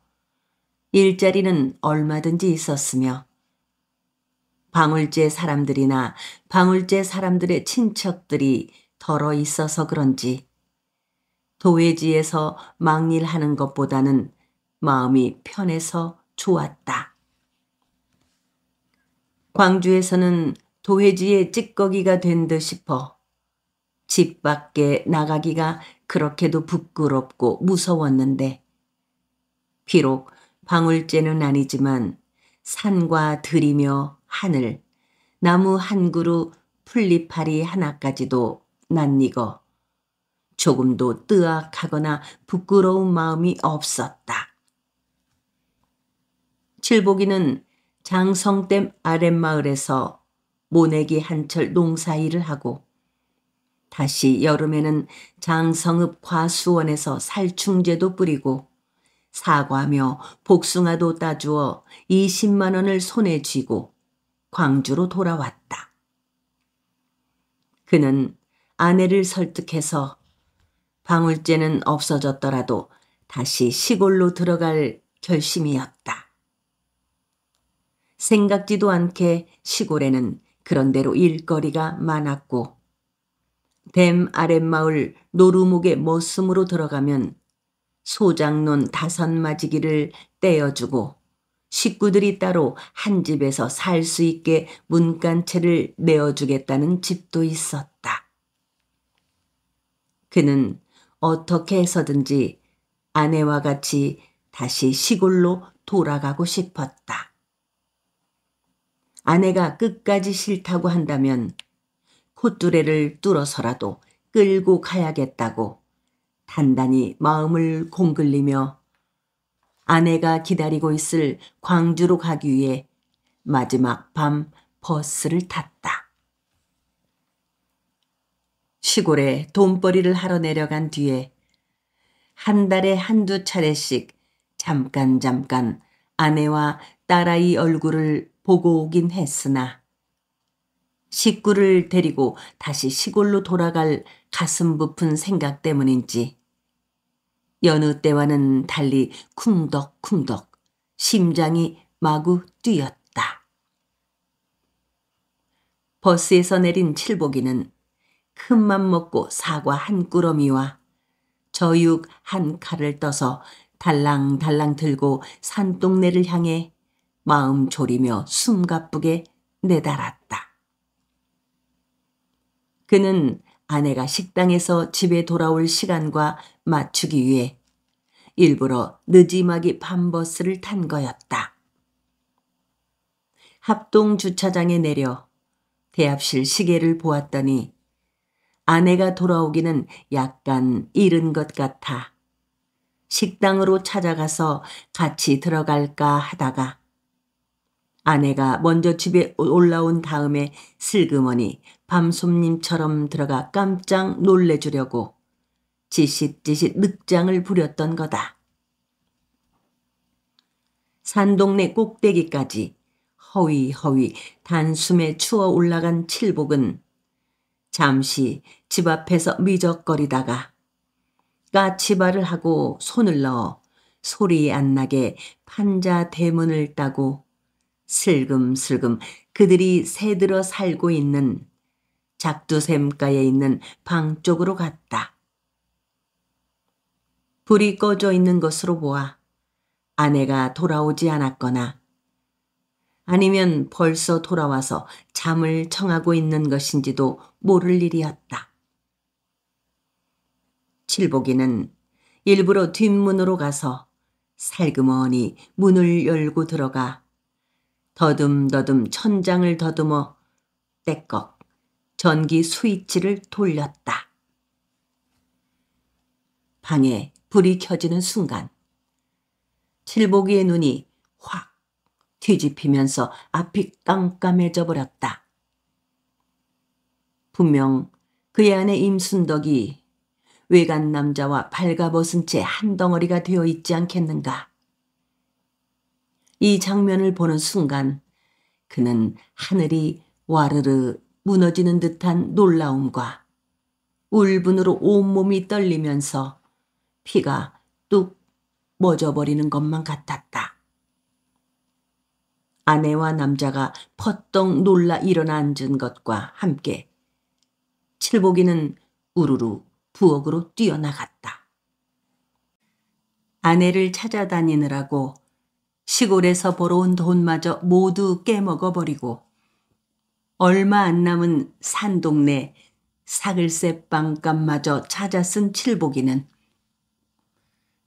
일자리는 얼마든지 있었으며 방울제 사람들이나 방울제 사람들의 친척들이 덜어 있어서 그런지 도회지에서 막일하는 것보다는 마음이 편해서 좋았다. 광주에서는 도회지의 찌꺼기가 된 듯 싶어 집 밖에 나가기가 그렇게도 부끄럽고 무서웠는데 비록 방울제는 아니지만 산과 들이며 하늘, 나무 한 그루, 풀잎파리 하나까지도 낯익어 조금도 뜨악하거나 부끄러운 마음이 없었다. 칠복이는 장성댐 아랫마을에서 모내기 한철 농사일을 하고 다시 여름에는 장성읍 과수원에서 살충제도 뿌리고 사과며 복숭아도 따주어 20만 원을 손에 쥐고 광주로 돌아왔다. 그는 아내를 설득해서 방울제는 없어졌더라도 다시 시골로 들어갈 결심이었다. 생각지도 않게 시골에는 그런대로 일거리가 많았고 댐 아랫마을 노루목의 머슴으로 들어가면 소장논 5마지기를 떼어주고 식구들이 따로 한 집에서 살 수 있게 문간채를 내어주겠다는 집도 있었다. 그는 어떻게 해서든지 아내와 같이 다시 시골로 돌아가고 싶었다. 아내가 끝까지 싫다고 한다면 콧두레를 뚫어서라도 끌고 가야겠다고 단단히 마음을 공글리며 아내가 기다리고 있을 광주로 가기 위해 마지막 밤 버스를 탔다. 시골에 돈벌이를 하러 내려간 뒤에 한 달에 한두 차례씩 잠깐 아내와 딸아이 얼굴을 보고 오긴 했으나 식구를 데리고 다시 시골로 돌아갈 가슴 부푼 생각 때문인지 여느 때와는 달리 쿵덕쿵덕 심장이 마구 뛰었다. 버스에서 내린 칠복이는 큰맘 먹고 사과 한 꾸러미와 저육 한 칼을 떠서 달랑달랑 들고 산동네를 향해 마음 졸이며 숨가쁘게 내달았다. 그는 아내가 식당에서 집에 돌아올 시간과 맞추기 위해 일부러 느지막이 밤버스를 탄 거였다. 합동 주차장에 내려 대합실 시계를 보았더니 아내가 돌아오기는 약간 이른 것 같아 식당으로 찾아가서 같이 들어갈까 하다가 아내가 먼저 집에 올라온 다음에 슬그머니 밤손님처럼 들어가 깜짝 놀래주려고 지싯지싯 늑장을 부렸던 거다. 산동네 꼭대기까지 허위허위 단숨에 추워 올라간 칠복은 잠시 집 앞에서 미적거리다가 까치발을 하고 손을 넣어 소리 안 나게 판자 대문을 따고 슬금슬금 그들이 새들어 살고 있는 작두샘가에 있는 방 쪽으로 갔다. 불이 꺼져 있는 것으로 보아 아내가 돌아오지 않았거나 아니면 벌써 돌아와서 잠을 청하고 있는 것인지도 모를 일이었다. 칠복이는 일부러 뒷문으로 가서 살그머니 문을 열고 들어가 더듬더듬 천장을 더듬어 떼꺽 전기 스위치를 돌렸다. 방에 불이 켜지는 순간 칠복이의 눈이 확 뒤집히면서 앞이 깜깜해져 버렸다. 분명 그의 아내 임순덕이 외간 남자와 발가벗은 채 한 덩어리가 되어 있지 않겠는가. 이 장면을 보는 순간 그는 하늘이 와르르 무너지는 듯한 놀라움과 울분으로 온몸이 떨리면서 피가 뚝 멎어버리는 것만 같았다. 아내와 남자가 퍼떡 놀라 일어나 앉은 것과 함께 칠복이는 우르르 부엌으로 뛰어나갔다. 아내를 찾아다니느라고 시골에서 벌어온 돈마저 모두 깨먹어버리고 얼마 안 남은 산동네 사글세 빵값마저 찾아 쓴 칠복이는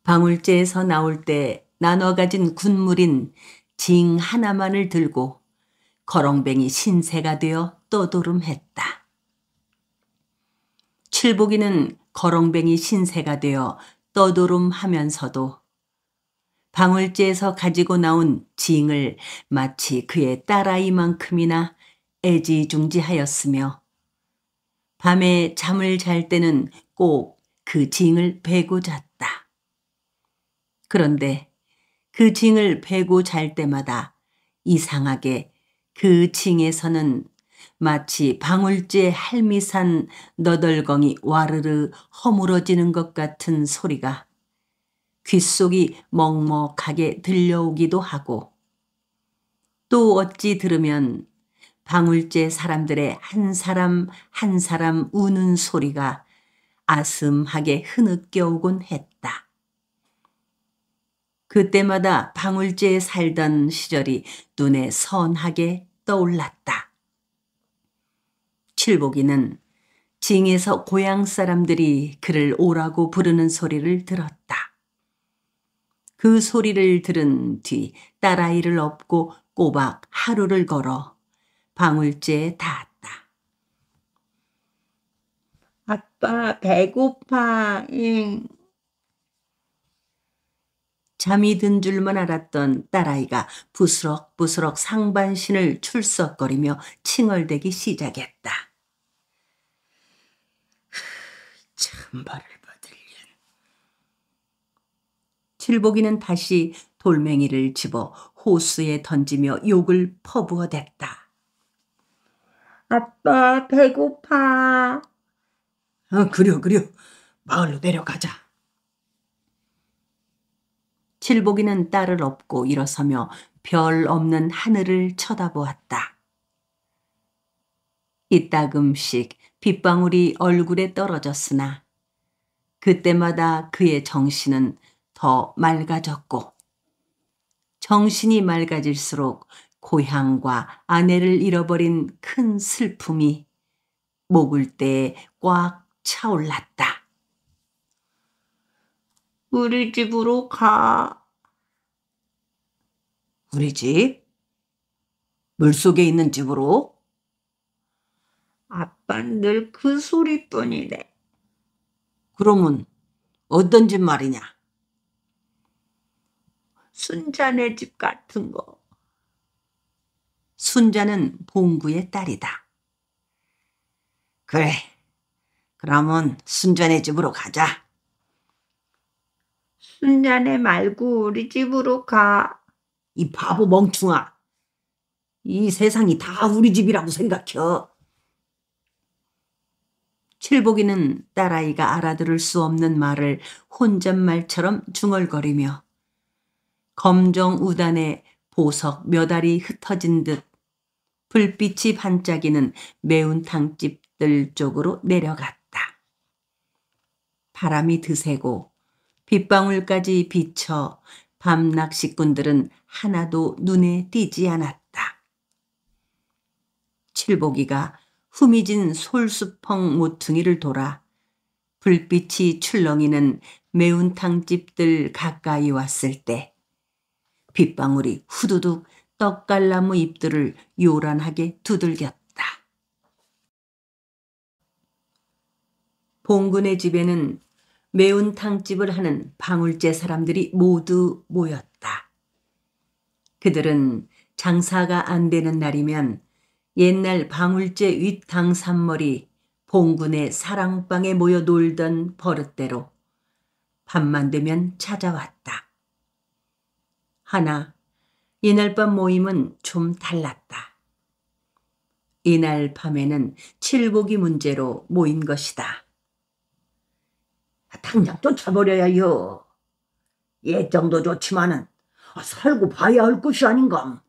방울제에서 나올 때 나눠 가진 군물인 징 하나만을 들고 거렁뱅이 신세가 되어 떠도름했다. 칠복이는 거렁뱅이 신세가 되어 떠도름하면서도 방울제에서 가지고 나온 징을 마치 그의 딸아이만큼이나 애지중지하였으며 밤에 잠을 잘 때는 꼭 그 징을 베고 잤다. 그런데 그 징을 베고 잘 때마다 이상하게 그 징에서는 마치 방울제 할미산 너덜거이 와르르 허물어지는 것 같은 소리가 귓속이 먹먹하게 들려오기도 하고 또 어찌 들으면 방울제 사람들의 한 사람 한 사람 우는 소리가 아슴하게 흐느껴오곤 했다. 그때마다 방울제에 살던 시절이 눈에 선하게 떠올랐다. 칠복이는 징에서 고향 사람들이 그를 오라고 부르는 소리를 들었다. 그 소리를 들은 뒤 딸아이를 업고 꼬박 하루를 걸어 방울제에 닿았다. 아빠 배고파. 잠이 든 줄만 알았던 딸아이가 부스럭부스럭 상반신을 출석거리며 칭얼대기 시작했다. 참발을 받으련. 칠복이는 다시 돌멩이를 집어 호수에 던지며 욕을 퍼부어댔다. 아빠 배고파. 그려. 마을로 내려가자. 칠복이는 딸을 업고 일어서며 별 없는 하늘을 쳐다보았다. 이따금씩 빗방울이 얼굴에 떨어졌으나 그때마다 그의 정신은 더 맑아졌고 정신이 맑아질수록 고향과 아내를 잃어버린 큰 슬픔이 목을대에 꽉 차올랐다. 우리 집으로 가. 우리 집? 물속에 있는 집으로? 아빠는 늘 그 소리뿐이래. 그러면 어떤 집 말이냐? 순자네 집 같은 거. 순자는 봉구의 딸이다. 그래, 그러면 순자네 집으로 가자. 순자네 말고 우리 집으로 가. 이 바보 멍충아. 이 세상이 다 우리 집이라고 생각해. 칠복이는 딸아이가 알아들을 수 없는 말을 혼잣말처럼 중얼거리며 검정 우단에 보석 몇 알이 흩어진 듯 불빛이 반짝이는 매운탕집들 쪽으로 내려갔다. 바람이 드세고 빗방울까지 비쳐 밤 낚시꾼들은 하나도 눈에 띄지 않았다. 칠복이가 후미진 솔수펑 모퉁이를 돌아 불빛이 출렁이는 매운탕집들 가까이 왔을 때 빗방울이 후두둑 떡갈나무 잎들을 요란하게 두들겼다. 봉군의 집에는 매운탕집을 하는 방울제 사람들이 모두 모였다. 그들은 장사가 안 되는 날이면 옛날 방울제 윗당산머리 봉군의 사랑방에 모여 놀던 버릇대로 밤만 되면 찾아왔다. 하나 이날 밤 모임은 좀 달랐다. 이날 밤에는 칠복이 문제로 모인 것이다.
당장 쫓아버려야요. 예정도 좋지만은 살고 봐야 할 것이 아닌가.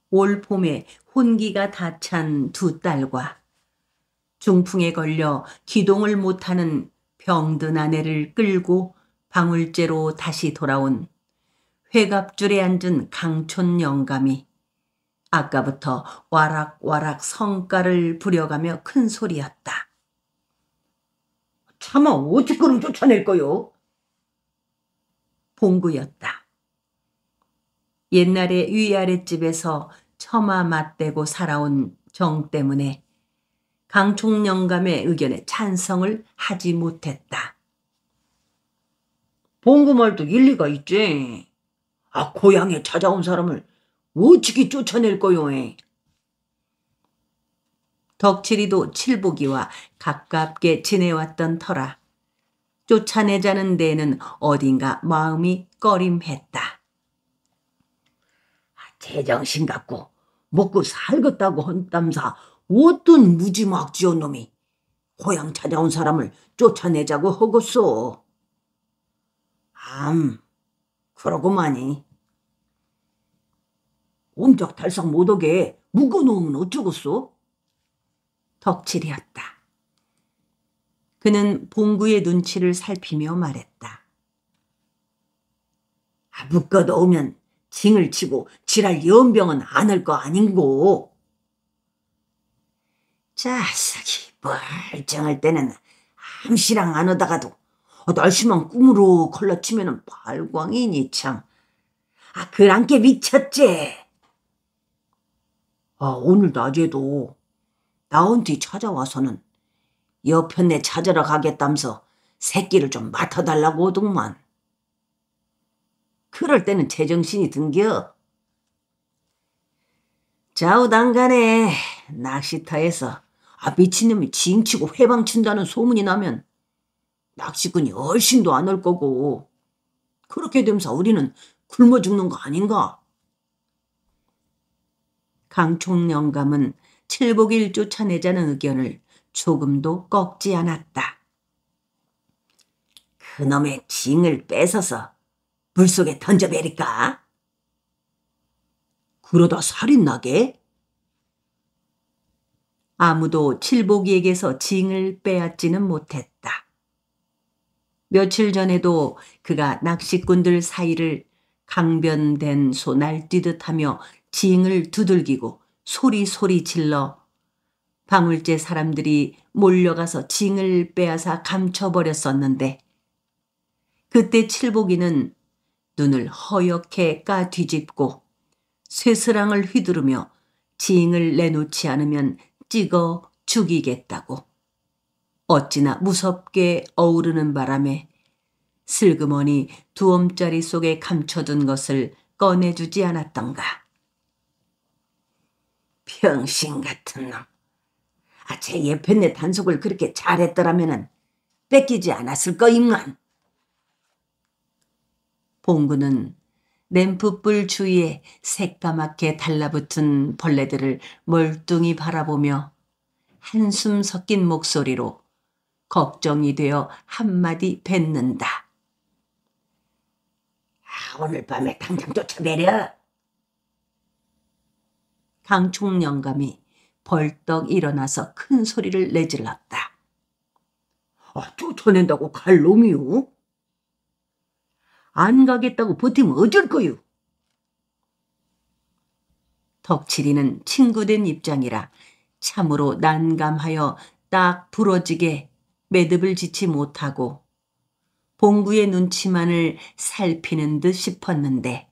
올 봄에 혼기가 다 찬 두 딸과 중풍에 걸려 기동을 못하는 병든 아내를 끌고 방울제로 다시 돌아온 회갑줄에 앉은 강촌 영감이 아까부터 와락와락 성가를 부려가며 큰 소리였다.
차마 어찌그럼 쫓아낼 거요?
봉구였다. 옛날에 위아랫집에서 처마 맞대고 살아온 정 때문에 강촌 영감의 의견에 찬성을 하지 못했다.
봉구 말도 일리가 있지. 고향에 찾아온 사람을 어찌게 쫓아낼 거요?
덕칠이도 칠복이와 가깝게 지내왔던 터라 쫓아내자는 데에는 어딘가 마음이 꺼림했다.
제정신 갖고 먹고 살겠다고 헌담사 어떤 무지막지한 놈이 고향 찾아온 사람을 쫓아내자고 허겄소. 그러고만이. 옴짝달싹 못오게 묶어놓으면 어쩌겠소?
덕칠이었다. 그는 봉구의 눈치를 살피며 말했다.
묶어놓으면 징을 치고 지랄 연병은 안 할 거 아닌고. 자석이 멀쩡할 때는 암시랑 안 오다가도 날씨만 꿈으로 걸러치면은 발광이니 참. 그랑께 미쳤지. 오늘 낮에도 나한테 찾아와서는 여편네 찾으러 가겠다면서 새끼를 좀 맡아달라고 오더만. 그럴 때는 제정신이 든겨. 좌우당간에 낚시터에서 미친놈이 징치고 회방친다는 소문이 나면 낚시꾼이 얼씬도 안 올 거고, 그렇게 되면서 우리는 굶어 죽는 거 아닌가?
강촌 영감은 칠복일 쫓아내자는 의견을 조금도 꺾지 않았다.
그놈의 징을 뺏어서 물속에 던져버릴까? 그러다 살인 나게?
아무도 칠복이에게서 징을 빼앗지는 못했다. 며칠 전에도 그가 낚시꾼들 사이를 강변된 소 날뛰듯 하며 징을 두들기고 소리소리 질러 방울제 사람들이 몰려가서 징을 빼앗아 감춰버렸었는데 그때 칠복이는 눈을 허옇게 까 뒤집고 쇠스랑을 휘두르며 징을 내놓지 않으면 찍어 죽이겠다고 어찌나 무섭게 어우르는 바람에 슬그머니 두엄자리 속에 감춰둔 것을 꺼내주지 않았던가.
병신 같은 놈. 제 예편네 단속을 그렇게 잘했더라면은 뺏기지 않았을 거임만.
봉구는 램프불 주위에 새까맣게 달라붙은 벌레들을 멀뚱히 바라보며 한숨 섞인 목소리로 걱정이 되어 한마디 뱉는다.
오늘 밤에 당장 쫓아내려.
강총 영감이 벌떡 일어나서 큰 소리를 내질렀다.
쫓아낸다고 갈 놈이요? 안 가겠다고 버티면 어쩔 거요?
덕칠이는 친구된 입장이라 참으로 난감하여 딱 부러지게 매듭을 짓지 못하고 봉구의 눈치만을 살피는 듯 싶었는데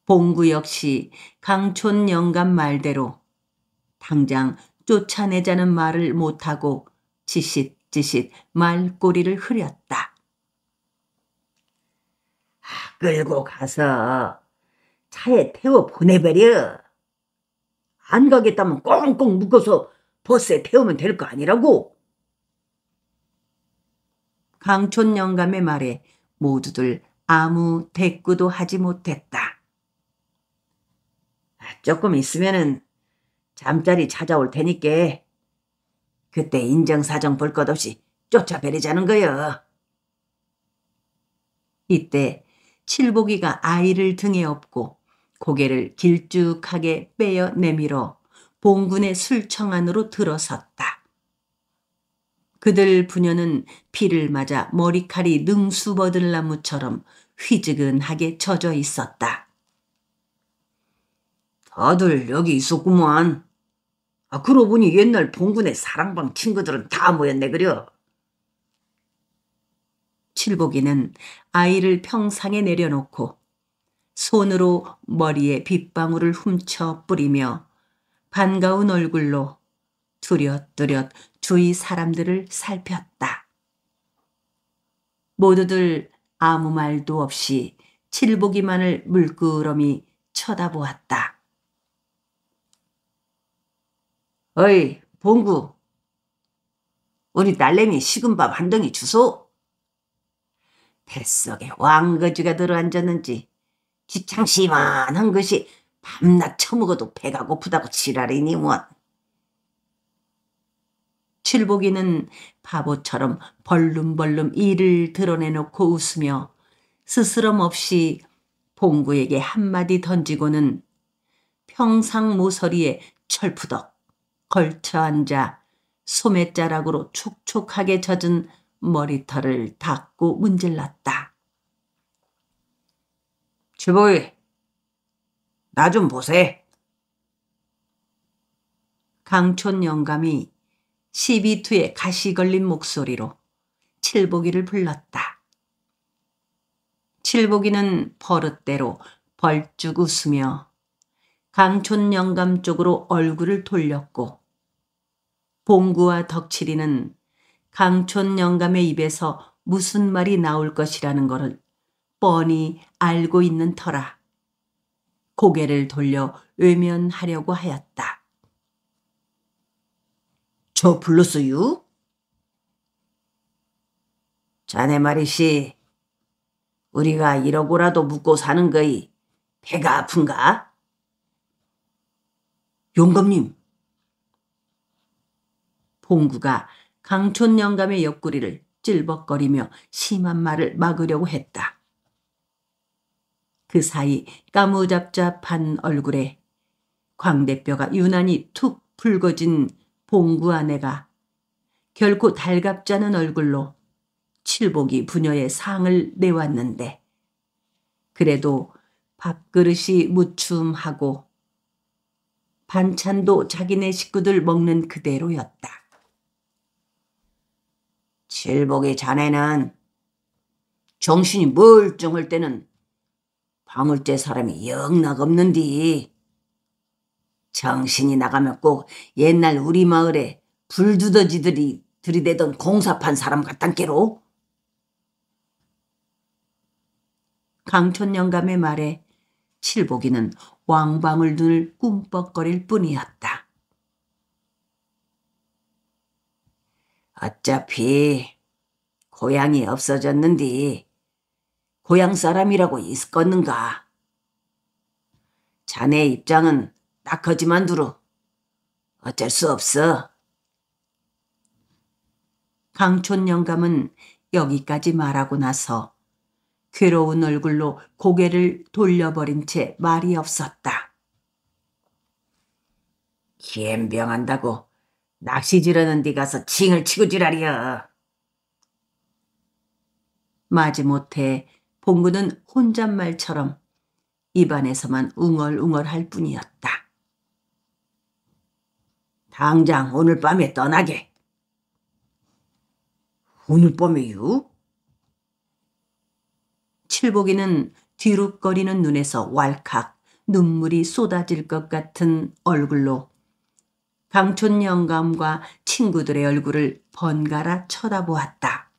봉구 역시 강촌 영감 말대로 당장 쫓아내자는 말을 못하고 지싯지싯 말꼬리를 흐렸다.
끌고 가서 차에 태워 보내버려. 안 가겠다면 꽁꽁 묶어서 버스에 태우면 될 거 아니라고.
강촌 영감의 말에 모두들 아무 대꾸도 하지 못했다.
조금 있으면은 잠자리 찾아올 테니까 그때 인정사정 볼 것 없이 쫓아버리자는 거여.
이때 칠복이가 아이를 등에 업고 고개를 길쭉하게 빼어 내밀어 봉군의 술청 안으로 들어섰다. 그들 부녀는 비를 맞아 머리칼이 능수버들나무처럼 휘지근하게 젖어 있었다.
다들 여기 있었구만. 그러고 보니 옛날 봉군의 사랑방 친구들은 다 모였네 그려.
칠복이는 아이를 평상에 내려놓고 손으로 머리에 빗방울을 훔쳐 뿌리며 반가운 얼굴로 두렷두렷 주위 사람들을 살폈다. 모두들 아무 말도 없이 칠복이만을 물끄러미 쳐다보았다.
어이, 봉구. 우리 딸내미 식은 밥 한 덩이 주소. 뱃속에 왕거지가 들어앉았는지 지창 시만한 것이 밤낮 처먹어도 배가 고프다고 지랄이니 뭐.
칠복이는 바보처럼 벌름벌름 이를 드러내놓고 웃으며 스스럼 없이 봉구에게 한마디 던지고는 평상 모서리에 철푸덕 걸쳐 앉아 소매자락으로 촉촉하게 젖은 머리털을 닦고 문질렀다.
칠복이, 나 좀 보세.
강촌 영감이 시비투에 가시 걸린 목소리로 칠복이를 불렀다. 칠복이는 버릇대로 벌쭉 웃으며 강촌 영감 쪽으로 얼굴을 돌렸고 봉구와 덕칠이는 강촌 영감의 입에서 무슨 말이 나올 것이라는 것을 뻔히 알고 있는 터라 고개를 돌려 외면하려고 하였다.
저 불렀어요? 자네 말이시, 우리가 이러고라도 묵고 사는 거이 배가 아픈가? 영감님.
봉구가 강촌 영감의 옆구리를 찔벅거리며 심한 말을 막으려고 했다. 그 사이 까무잡잡한 얼굴에 광대뼈가 유난히 툭 붉어진 봉구 아내가 결코 달갑지 않은 얼굴로 칠복이 부녀의 상을 내왔는데 그래도 밥그릇이 무춤하고 반찬도 자기네 식구들 먹는 그대로였다.
칠복이 자네는 정신이 멀쩡할 때는 방울제 사람이 영락 없는디 정신이 나가면 꼭 옛날 우리 마을에 불두더지들이 들이대던 공사판 사람 같단께로.
강촌 영감의 말에 칠복이는 왕방울 눈을 꿈뻑거릴 뿐이었다.
어차피 고향이 없어졌는디 고향 사람이라고 있었겠는가. 자네 입장은 딱하지만 두루 어쩔 수 없어.
강촌 영감은 여기까지 말하고 나서 괴로운 얼굴로 고개를 돌려버린 채 말이 없었다.
기엠병한다고 낚시 지르는 데 가서 징을 치고 지랄이여.
마지못해 봉구는 혼잣말처럼 입안에서만 웅얼웅얼할 뿐이었다.
당장 오늘 밤에 떠나게. 오늘 밤에요?
칠복이는 뒤룩거리는 눈에서 왈칵 눈물이 쏟아질 것 같은 얼굴로 강촌 영감과 친구들의 얼굴을 번갈아 쳐다보았다.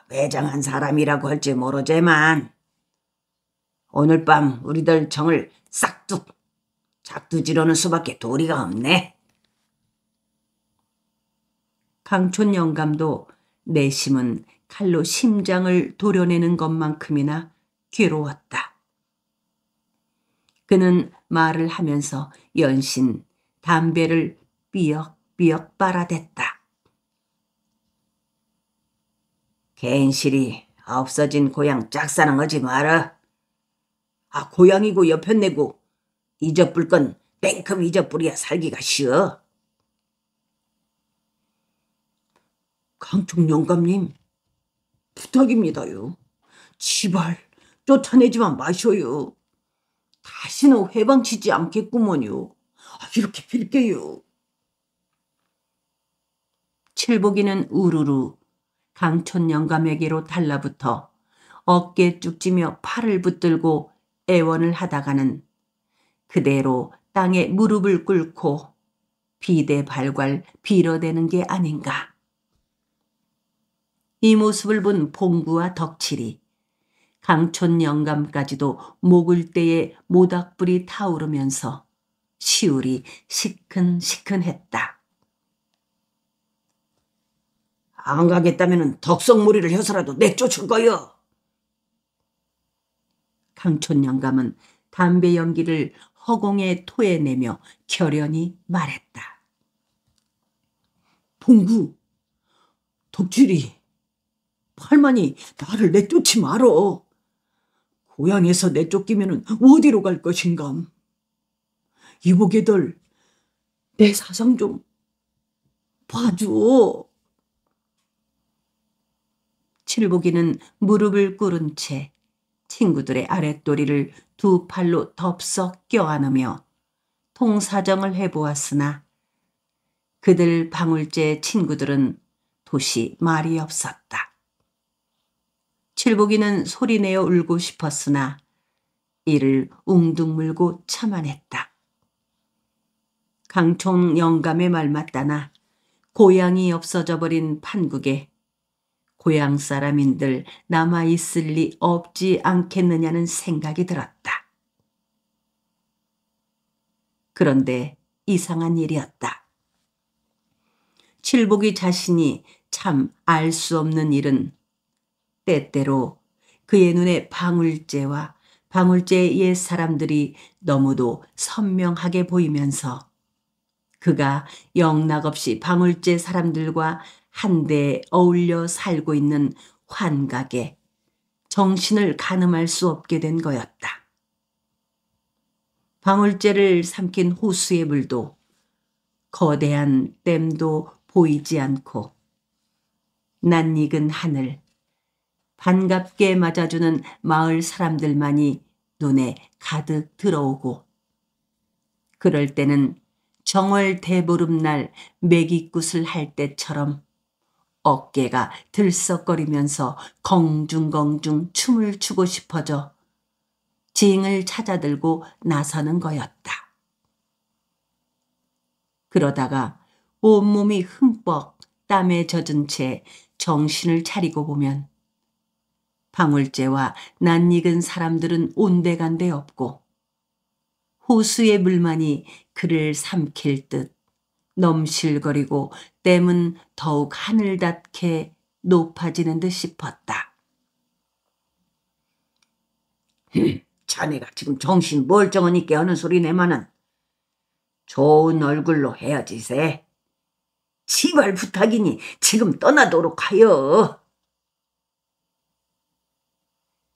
매장한 사람이라고 할지 모르지만 오늘 밤 우리들 정을 싹둑 작두지르는 수밖에 도리가 없네.
강촌 영감도 내심은 칼로 심장을 도려내는 것만큼이나 괴로웠다. 그는 말을 하면서 연신 담배를 삐역삐역 빨아댔다.
괜시리 없어진 고향 짝사랑하지 마라. 고향이고 여편네고 잊어불 건 땡큼 잊어불이야 살기가 쉬워. 강총 영감님, 부탁입니다요. 제발 쫓아내지만 마셔요. 다시는 회방치지 않겠구먼요. 이렇게 빌게요.
칠복이는 우르르 강촌 영감에게로 달라붙어 어깨 쭉지며 팔을 붙들고 애원을 하다가는 그대로 땅에 무릎을 꿇고 비대발괄 빌어대는 게 아닌가. 이 모습을 본 봉구와 덕칠이 강촌 영감까지도 목을 떼에 모닥불이 타오르면서 시울이 시큰시큰했다.
안 가겠다면 덕성무리를 해서라도 내쫓을 거요.
강촌 영감은 담배 연기를 허공에 토해내며 결연히 말했다.
봉구, 덕질이, 할머니 나를 내쫓지 말어. 고향에서 내쫓기면 어디로 갈 것인감. 이보게들 내 사상 좀 봐줘.
칠복이는 무릎을 꿇은 채 친구들의 아랫도리를 두 팔로 덥석 껴안으며 통사정을 해보았으나 그들 방울제 친구들은 도시 말이 없었다. 칠복이는 소리내어 울고 싶었으나 이를 웅둥물고 참아냈다. 강총 영감의 말 맞다나 고향이 없어져 버린 판국에 고향 사람인들 남아있을 리 없지 않겠느냐는 생각이 들었다. 그런데 이상한 일이었다. 칠복이 자신이 참 알 수 없는 일은 때때로 그의 눈에 방울제와 방울제의 옛 사람들이 너무도 선명하게 보이면서 그가 영락없이 방울제 사람들과 한데 어울려 살고 있는 환각에 정신을 가늠할 수 없게 된 거였다. 방울제를 삼킨 호수의 물도 거대한 댐도 보이지 않고 낯익은 하늘, 반갑게 맞아주는 마을 사람들만이 눈에 가득 들어오고 그럴 때는 정월 대보름날 매깃굿을 할 때처럼 어깨가 들썩거리면서 공중공중 춤을 추고 싶어져 징을 찾아들고 나서는 거였다. 그러다가 온몸이 흠뻑 땀에 젖은 채 정신을 차리고 보면 방울제와 낯익은 사람들은 온데간데 없고 호수의 물만이 그를 삼킬 듯 넘실거리고 댐은 더욱 하늘닿게 높아지는 듯 싶었다.
자네가 지금 정신 멀쩡하니께 하는 소리 내마는 좋은 얼굴로 헤어지세. 제발 부탁이니 지금 떠나도록 하여.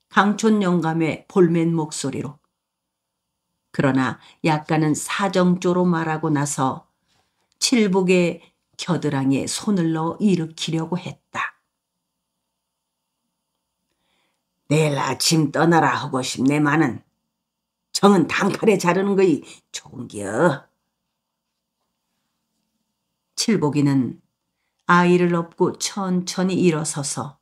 강촌 영감의 볼멘 목소리로 그러나 약간은 사정조로 말하고 나서 칠복의 겨드랑이에 손을 넣어 일으키려고 했다.
내일 아침 떠나라 하고 싶네마는 정은 단칼에 자르는 거이 좋은겨.
칠복이는 아이를 업고 천천히 일어서서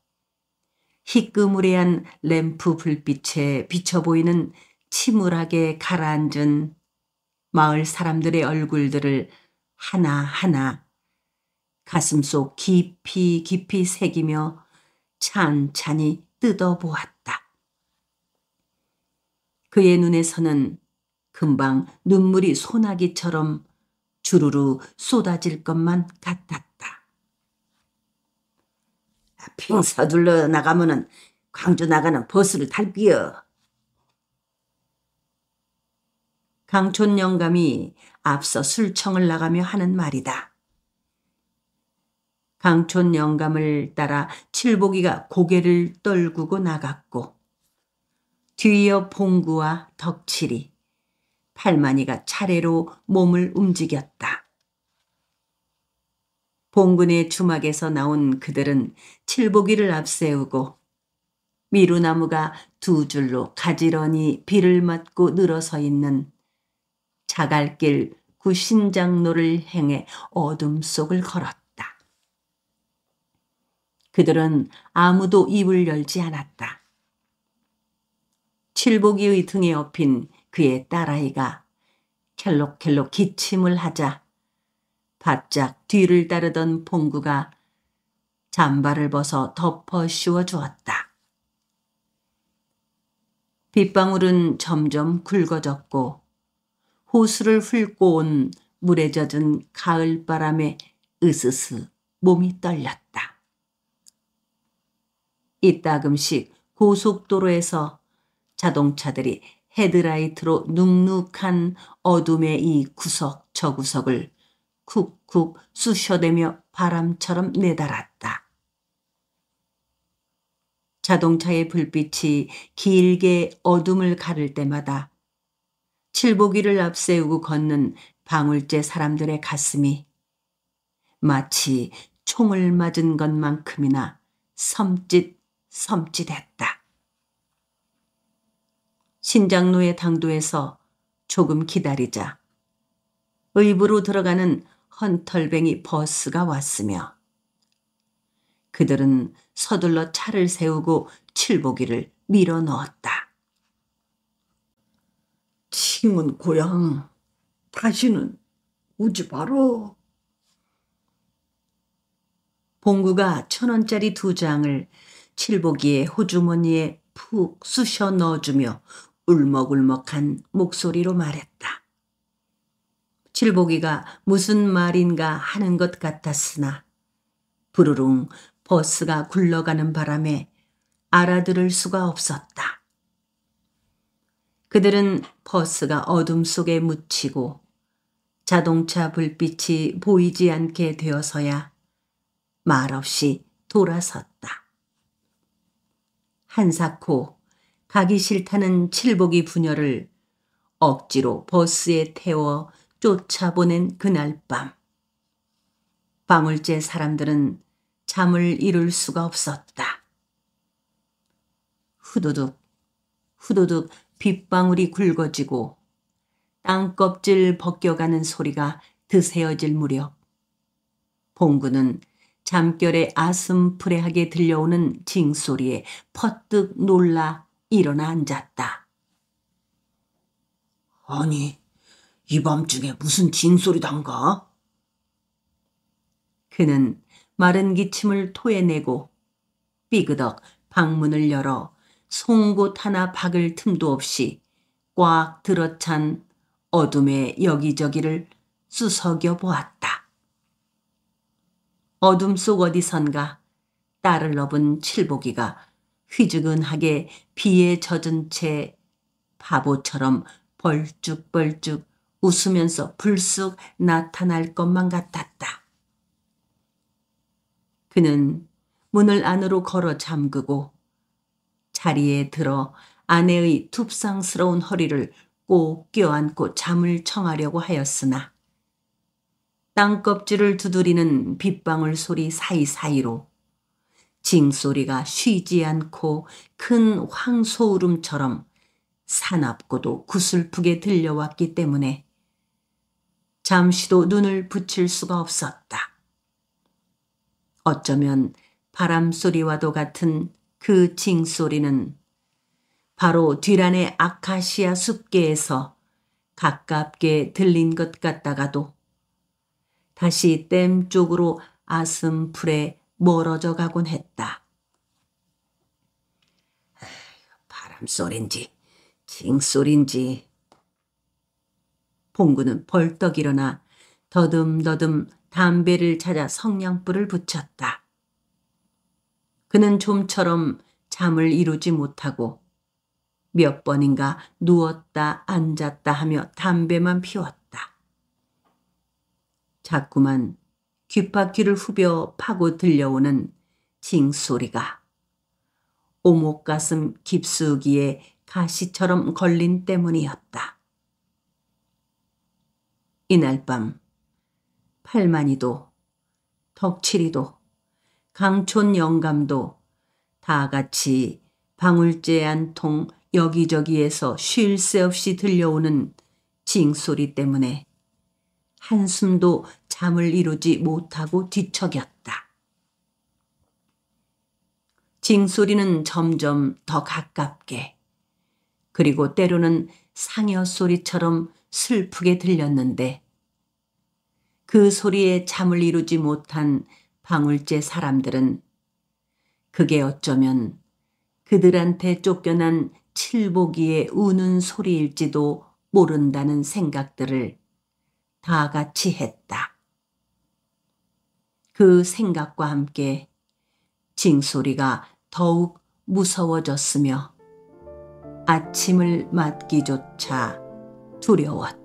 희끄무레한 램프 불빛에 비쳐 보이는 침울하게 가라앉은 마을 사람들의 얼굴들을 하나하나 가슴속 깊이 깊이 새기며 찬찬히 뜯어보았다. 그의 눈에서는 금방 눈물이 소나기처럼 주르르 쏟아질 것만 같았다.
핑 서둘러 나가면은 광주 나가는 버스를 탈게요.
강촌 영감이 앞서 술청을 나가며 하는 말이다. 강촌 영감을 따라 칠복이가 고개를 떨구고 나갔고 뒤이어 봉구와 덕칠이, 팔만이가 차례로 몸을 움직였다. 봉군의 주막에서 나온 그들은 칠복이를 앞세우고 미루나무가 두 줄로 가지런히 비를 맞고 늘어서 있는 자갈길 구신장로를 향해 어둠 속을 걸었다. 그들은 아무도 입을 열지 않았다. 칠복이의 등에 업힌 그의 딸아이가 켈록켈록 기침을 하자 바짝 뒤를 따르던 봉구가 잠바를 벗어 덮어 씌워 주었다. 빗방울은 점점 굵어졌고 호수를 훑고 온 물에 젖은 가을바람에 으스스 몸이 떨렸다. 이따금씩 고속도로에서 자동차들이 헤드라이트로 눅눅한 어둠의 이 구석 저 구석을 쿡쿡 쑤셔대며 바람처럼 내달았다. 자동차의 불빛이 길게 어둠을 가를 때마다 칠복이를 앞세우고 걷는 방울제 사람들의 가슴이 마치 총을 맞은 것만큼이나 섬찟했다. 신장로의 당도에서 조금 기다리자 의부로 들어가는 헌털뱅이 버스가 왔으며 그들은 서둘러 차를 세우고 칠복이를 밀어 넣었다.
칭은 고향 다시는 오지 마라.
봉구가 1,000원짜리 2장을 칠복이의 호주머니에 푹 쑤셔 넣어주며 울먹울먹한 목소리로 말했다. 칠복이가 무슨 말인가 하는 것 같았으나 부르릉 버스가 굴러가는 바람에 알아들을 수가 없었다. 그들은 버스가 어둠 속에 묻히고 자동차 불빛이 보이지 않게 되어서야 말없이 돌아섰다. 한사코 가기 싫다는 칠복이 부녀를 억지로 버스에 태워 쫓아보낸 그날 밤, 방울제 사람들은 잠을 이룰 수가 없었다. 후두둑, 후두둑 빗방울이 굵어지고 땅껍질 벗겨가는 소리가 드세어질 무렵 봉구는 잠결에 아슴푸레하게 들려오는 징소리에 퍼뜩 놀라 일어나 앉았다.
아니, 이 밤중에 무슨 징소리단가?
그는 마른 기침을 토해내고 삐그덕 방문을 열어 송곳 하나 박을 틈도 없이 꽉 들어찬 어둠의 여기저기를 수석여 보았다. 어둠 속 어디선가 딸을 업은 칠복이가 휘주근하게 비에 젖은 채 바보처럼 벌쭉벌쭉 웃으면서 불쑥 나타날 것만 같았다. 그는 문을 안으로 걸어 잠그고 자리에 들어 아내의 툭상스러운 허리를 꼭 껴안고 잠을 청하려고 하였으나 땅껍질을 두드리는 빗방울 소리 사이사이로 징소리가 쉬지 않고 큰 황소울음처럼 사납고도 구슬프게 들려왔기 때문에 잠시도 눈을 붙일 수가 없었다. 어쩌면 바람소리와도 같은 그 징소리는 바로 뒤란의 아카시아 숲계에서 가깝게 들린 것 같다가도 다시 댐 쪽으로 아슴풀에 멀어져 가곤 했다.
바람소린지 징소린지.
봉구는 벌떡 일어나 더듬더듬 담배를 찾아 성냥불을 붙였다. 그는 좀처럼 잠을 이루지 못하고 몇 번인가 누웠다 앉았다 하며 담배만 피웠다. 자꾸만 귓바퀴를 후벼 파고 들려오는 징소리가 오목가슴 깊숙이에 가시처럼 걸린 때문이었다. 이날 밤 팔만이도 덕칠이도 강촌 영감도 다 같이 방울제 한 통 여기저기에서 쉴 새 없이 들려오는 징소리 때문에 한숨도 잠을 이루지 못하고 뒤척였다. 징소리는 점점 더 가깝게, 그리고 때로는 상여 소리처럼 슬프게 들렸는데 그 소리에 잠을 이루지 못한 방울제 사람들은 그게 어쩌면 그들한테 쫓겨난 칠복이의 우는 소리일지도 모른다는 생각들을 다 같이 했다. 그 생각과 함께 징소리가 더욱 무서워졌으며 아침을 맞기조차 두려웠다.